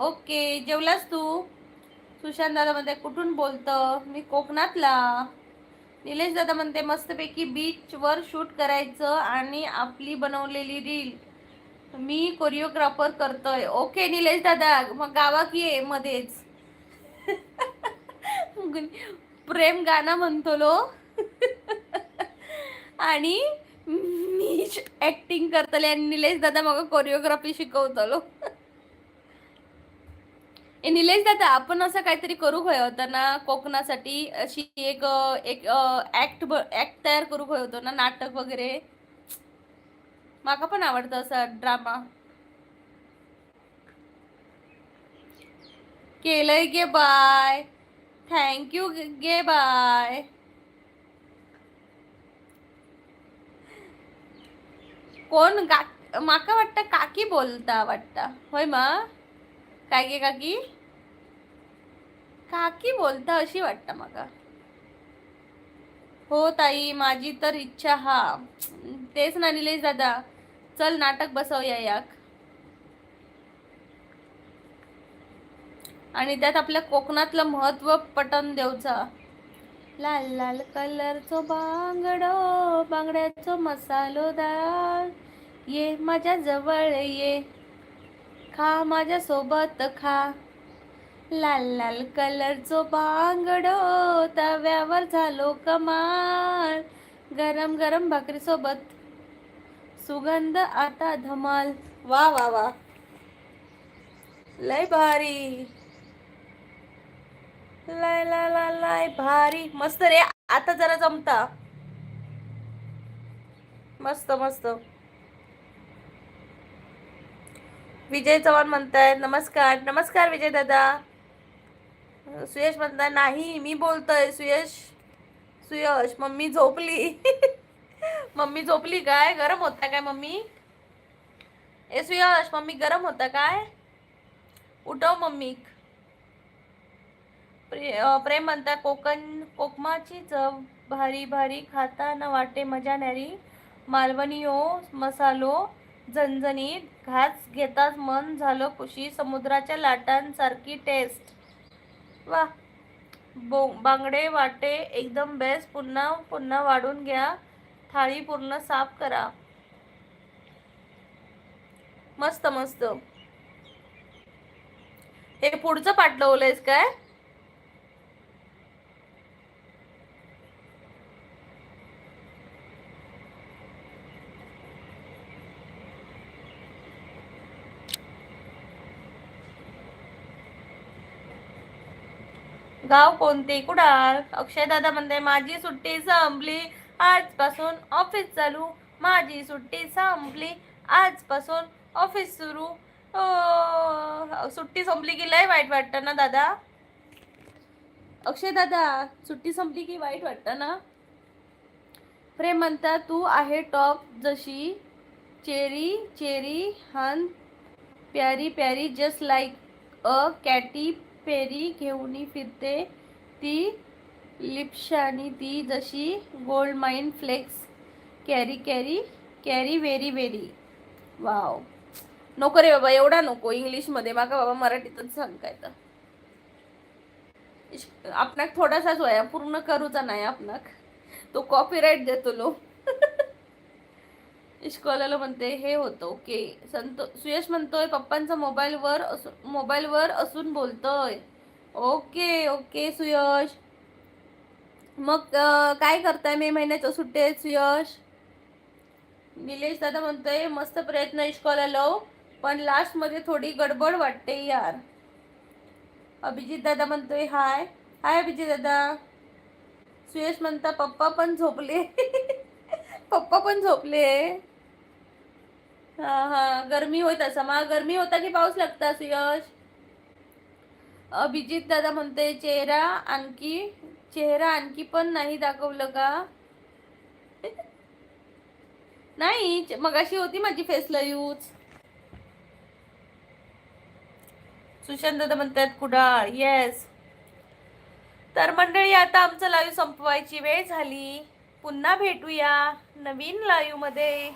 ओके. जेवलास तू. सुशांत दादा म्हणते कुठून बोलतं. मी कोकणातला. निलेश दादा म्हणते मस्तपैकी बीच वर शूट करायचं आणि आपली बनवलेली रील मी कोरिओग्राफर करतोय. ओके निलेश दादा मग गावात ये मध्येच. प्रेम गाणं म्हणतो लो. आणि मी ऍक्टिंग करतले आणि निलेश दादा मग कोरिओग्राफी शिकवतलो. निलेश दादा आपण असं काहीतरी करू होय होतं ना कोकणासाठी. अशी एक एक ऍक्ट तयार करू होय होतो ना नाटक वगैरे. माका पण आवडतं असं ड्रामा. केलंय गे बाय. थँक्यू गे बाय. कोण माका वाटतं काकी बोलता वाटतं होय मा. काय गे काकी. काकी बोलता अशी वाटतं माका. हो ताई माझी तर इच्छा हा. तेच ना निलेश दादा चल नाटक बसवूया याक. आणि त्यात आपल्या कोकणातलं महत्व पटन देवचा. लाल लाल कलरचो बांगडो बांगड्याचो मसालो दाळ. ये माझ्या जवळ ये खा माझ्या सोबत खा. लाल लाल कलरचो बांगडो तव्यावर झालो कमाल. गरम गरम भाकरी सोबत सुगंध आता धमाल. वा वा वा लय भारी. लय लय लय भारी मस्त रे. आता जरा जमता. मस्त मस्त. विजय चव्हाण म्हणतायत नमस्कार. नमस्कार विजय दादा. सुयश म्हणताय नाही मी बोलतोय. सुयश सुयश मम्मी झोपली. मम्मी झोपली काय. गरम होता काय मम्मी. ए सुयश मम्मी गरम होता काय. उठव मम्मी. प्रेम म्हणता कोकण कोकमाची चव भारी भारी खाता न वाटे मजा न्यारी. मालवणीयो मसालो झणझणीत घास घेताच मन झालं खुशी. समुद्राच्या लाटांसारखी टेस्ट. वा. बांगडे वाटे एकदम बेस्ट. पुन्हा पुन्हा वाढून घ्या. थाळी पूर्ण साफ करा. मस्त मस्त. हे पुढचं पाठवलंयस काय? गाव कोणते? कुडाळ. अक्षय दादा म्हणते माझी सुट्टी संपली आजपासून ऑफिस चालू. माझी सुट्टी संपली आजपासून ऑफिस सुरू. सुट्टी संपली की लय वाईट वाटतं ना दादा? अक्षय दादा सुट्टी संपली की वाईट वाटतं ना? प्रेम म्हणता तू आहे टॉप जशी चेरी चेरी हन प्यारी प्यारी just like a Katy Perry घेऊन फिरते ती लिप्शानी ती जशी gold mine flex carry carry carry very very. Wow. नको रे बाबा एवढा नको इंग्लिशमध्ये. मागा बाबा मराठीतच सांग काय तर. आपणाक थोडासाच वया पूर्ण करूचा नाही आपणाक. तो कॉपीराईट देतो लो. इश्कॉलाला म्हणते हे होतं ओके. सुयश म्हणतोय पप्पांचा मोबाईलवर असून बोलतोय. Okay okay Suyash. मग काय करताय मे महिन्याच्या सुट्टीत सुयश? निलेश दादा म्हणतोय मस्त प्रयत्न इश्कॉलाला पण लास्ट मध्ये थोडी गडबड वाटते यार. अभिजित दादा म्हणतोय हाय हाय अभिजित दादा. सुयश म्हणता पप्पा पण झोपले. पप्पा पण झोपले. हा हा गरमी होत असा. मग गरमी होता की पाऊस लागता सुयश? अभिजित दादा म्हणते चेहरा आणखी पण नाही दाखवलं का? नाही मगाशी होती माझी फेसला यूज. सुशांत दादा म्हणतात कुडाळ. येस. तर मंडळी आता आमचं लाईव्ह संपवायची वेळ झाली. पुन्हा भेटूया नवीन लाईव्ह मध्ये.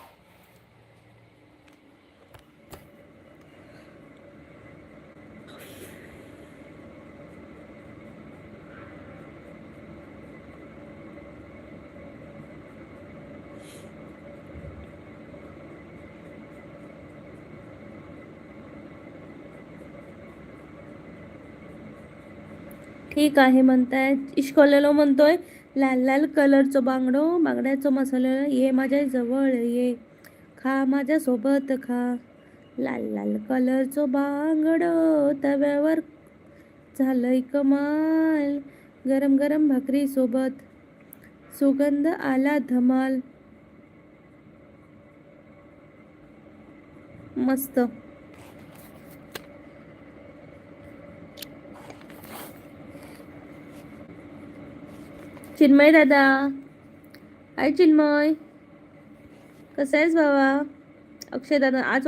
ठीक आहे म्हणताय. इश्कॉलेलो म्हणतोय लाल लाल कलरचं बांगड्याचं मसाला ये माझ्या जवळ ये खा माझ्या सोबत खा. लाल लाल कलरचं बांगडं तव्यावर झालंय कमाल. गरम गरम भाकरी सोबत सुगंध आला धमाल. मस्त. चिन्मय दादा हाय चिन्मय कसं आहेस बाबा? अक्षय दादा आज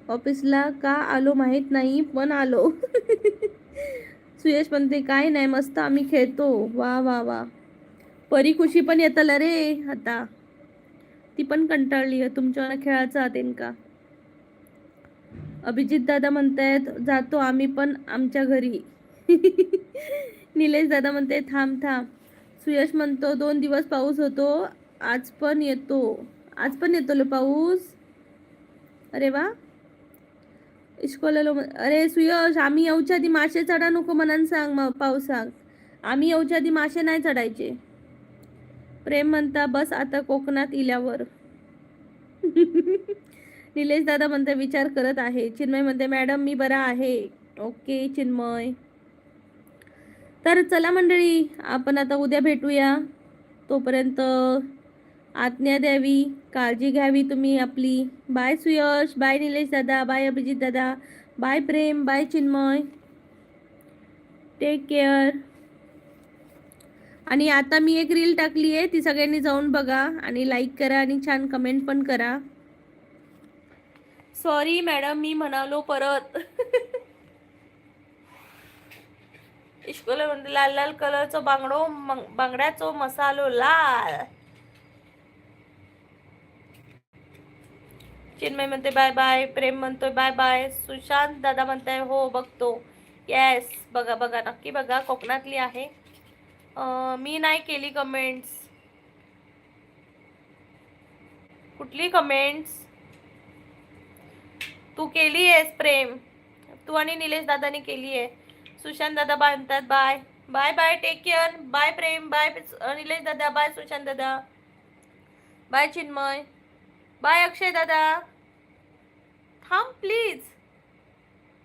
ऑफिसला का आलो माहीत नाही पण आलो. सुयश म्हणते काय नाही मस्त आम्ही खेळतो. वा वा वा. परी खुशी पण येतला रे आता. ती पण कंटाळली आहे तुमच्या खेळाचं आतेन का? अभिजित दादा म्हणतायत जातो आम्ही पण आमच्या घरी. निलेश दादा म्हणते थांब थांब. सुयश म्हणतो 2 दिवस पाऊस होतो आज पण येतो लो पाऊस. अरे वा. इश्कोला अरे सुयश आम्ही येऊच्या आधी मासे चढा नको म्हणून सांग पावसाक. आम्ही येऊच्या आधी मासे नाही चढायचे. प्रेम म्हणता बस आता कोकणात इल्यावर. निलेश दादा म्हणते विचार करत आहे. चिन्मय म्हणते मॅडम मी बरा आहे. ओके चिन्मय. तर चला मंडळी आपण आता उद्या भेटूया. तोपर्यंत आज्ञा द्यावी काळजी घ्यावी तुम्ही आपली. बाय सुयश बाय निलेश दादा बाय अभिजित दादा bye Prem bye Chinmay. Take care. आणि आता मी एक रील टाकली आहे ती सगळ्यांनी जाऊन बघा आणि लाईक करा आणि छान कमेंट पण करा. सॉरी मॅडम मी म्हणालो परत. इश्कोला म्हणते लाल लाल कलरचो बांगडो बांगड्याचो मसालो लाल. चिन्मय म्हणते बाय बाय. प्रेम म्हणतोय बाय बाय. सुशांत दादा म्हणताय हो बघतो. येस बघा बघा नक्की बघा. कोकणातली आहे. मी नाही केली कमेंट्स. कुठली कमेंट्स तू केली आहेस प्रेम? तू आणि निलेश दादाने केली आहे. सुशांत दादा म्हणतात bye bye bye. Take care. Bye Prem. Bye Nilesh दादा. बाय सुशांत दादा. बाय चिन्मय. बाय अक्षय दादा. थांब प्लीज.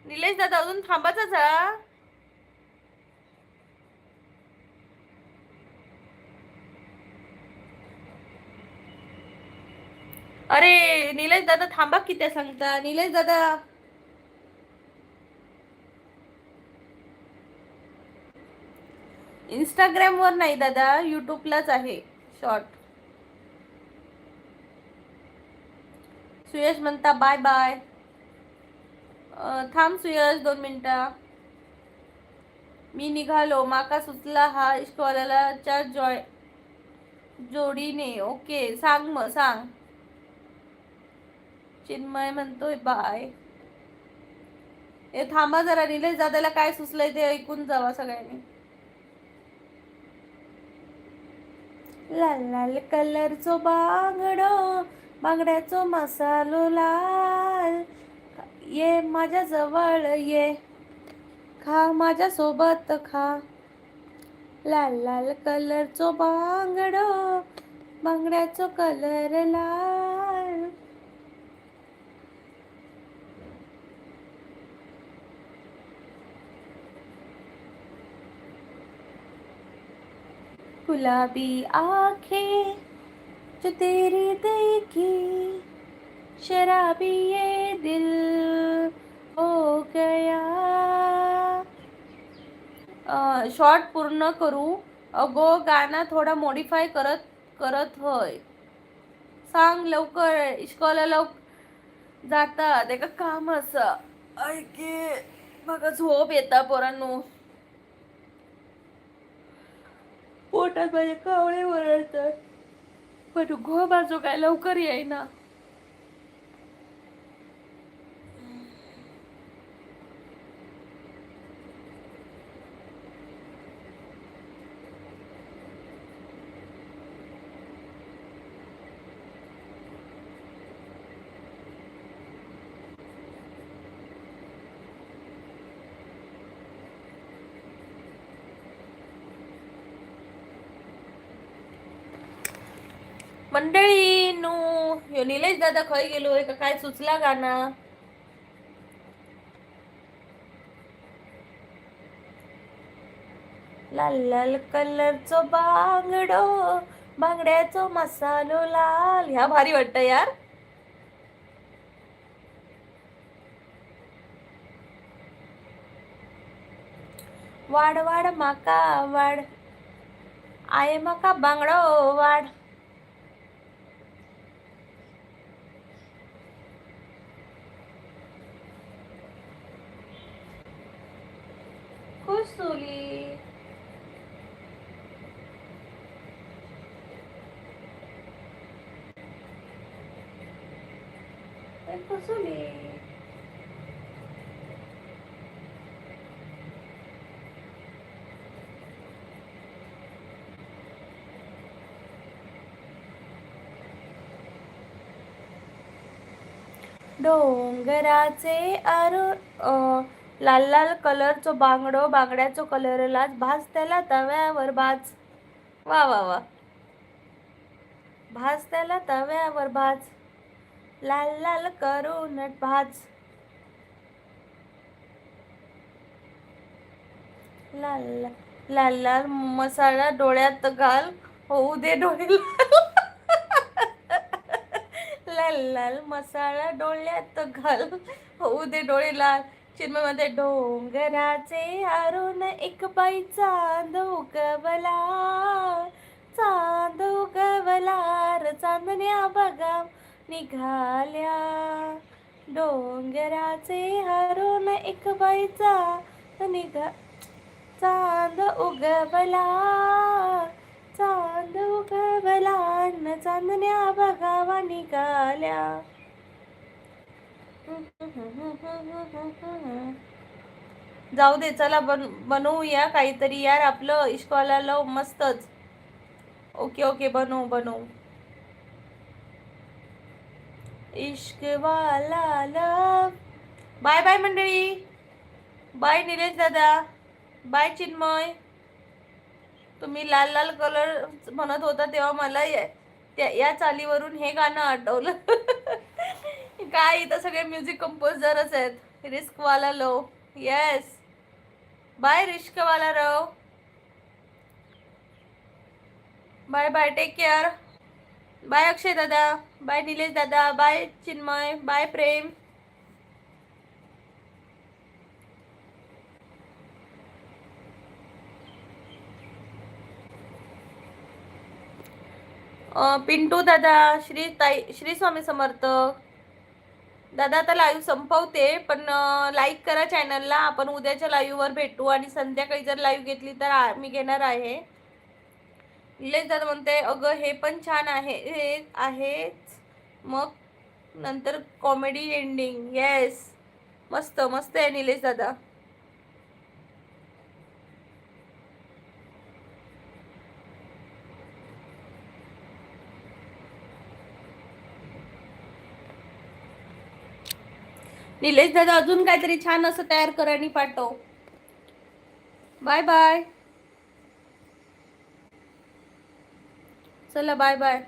निलेश दादा अजून थांबाचा जा. अरे निलेश दादा थांबा की त्या सांगता. निलेश दादा इंस्टाग्राम वर नाही दादा, युट्यूबलाच आहे शॉर्ट. सुयश म्हणता बाय बाय. थांब सुयश 2 मिनिटं. मी निघालो. माका सुचला हा इश्कवाल्याच्या जोडीने. ओके सांग मग सांग. चिन्मय म्हणतोय बाय. हे थांबा जरा. निलेश दादाला काय सुचलंय ते ऐकून जावा सगळ्यांनी. लाल लाल कलरचो बांगडो बांगड्याचो मसालो लाल. ये माझ्या जवळ ये. खा माझ्या सोबत खा. लाल लाल कलरचो बांगडो बांगड्याचो कलर लाल. गुलाबी आंखें जो तेरी देखी शराबी ये दिल हो गया. शॉर्ट पूर्ण करू. अगो गाणं थोडा मॉडिफाय करत करत होय. सांग लवकर. इश्कॉला लवकर जातात एका काम असं. ऐके बघा झोप येता पोरांनो. पोटात माझे कावळे वरळतात. पण घो बाजू काय लवकर येईना. मंडळी नो यो निलेश दादा खय गेलोय का काय सुचला गाणं. लाल लाल कलरचो बांगडो बांगड्याचो मसालो लाल. ह्या भारी वाटतं यार. वाड वाड माका वाड. आये माका बांगडो वाड. कुसुली कुसुली. डोंगराचे लाल लाल कलरचो बांगडो बांगड्याचो कलर लाल. भाज त्याला तव्यावर भाज. वा वा वा. भाज त्याला तव्यावर भाज. लाल लाल करून भाज. लाल लाल लाल मसाला डोळ्यात घाल होऊ दे डोळे लाल लाल मसाला डोळ्यात घाल होऊ दे डोळे लाल. चिन्मयमध्ये डोंगराचे आरून एक बाई चांद उगवला. चांद उगवला र चांदण्या बघा निघाल्या. डोंगराचे हरून एक बाई चांद चांद उगवला, चांद उगवला न चांदण्या बघावा निघाल्या. जाऊ दे, चला बनवूया काहीतरी यार, आपलं इश्कवाला लव मस्तच. ओके ओके, बनवू बनवू. इश्कवाला लव. बाय बाय मंडळी. बाय निलेश दादा. बाय चिन्मय. तुम्ही लाल लाल कलर म्हणत होता तेव्हा मला या चालीवरून हे गाणं आठवलं. काय इथं सगळे म्युझिक कंपोजरच आहेत. रिस्कवाला लो. येस. बाय रिस्कवाला रो. Bye bye, take care. Bye Akshay दादा. बाय निलेश दादा. बाय चिन्मय. बाय प्रेम. पिंटू दादा. श्री स्वामी समर्थ दादा. आता लाईव्ह संपवते, पण लाईक करा चॅनलला. आपण उद्याच्या लाईव्हवर भेटू आणि संध्याकाळी जर लाईव्ह घेतली तर मी घेणार आहे. निलेश दादा म्हणते अगं हे पण छान आहे, हे आहेच मग नंतर कॉमेडी एंडिंग. येस, मस्त मस्त आहे निलेश दादा. निलेश दादा अजून काहीतरी छान असं तयार कर आणि पाठव. Bye bye. चला bye bye.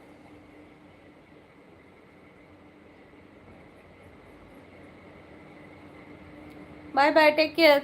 Bye bye, take care.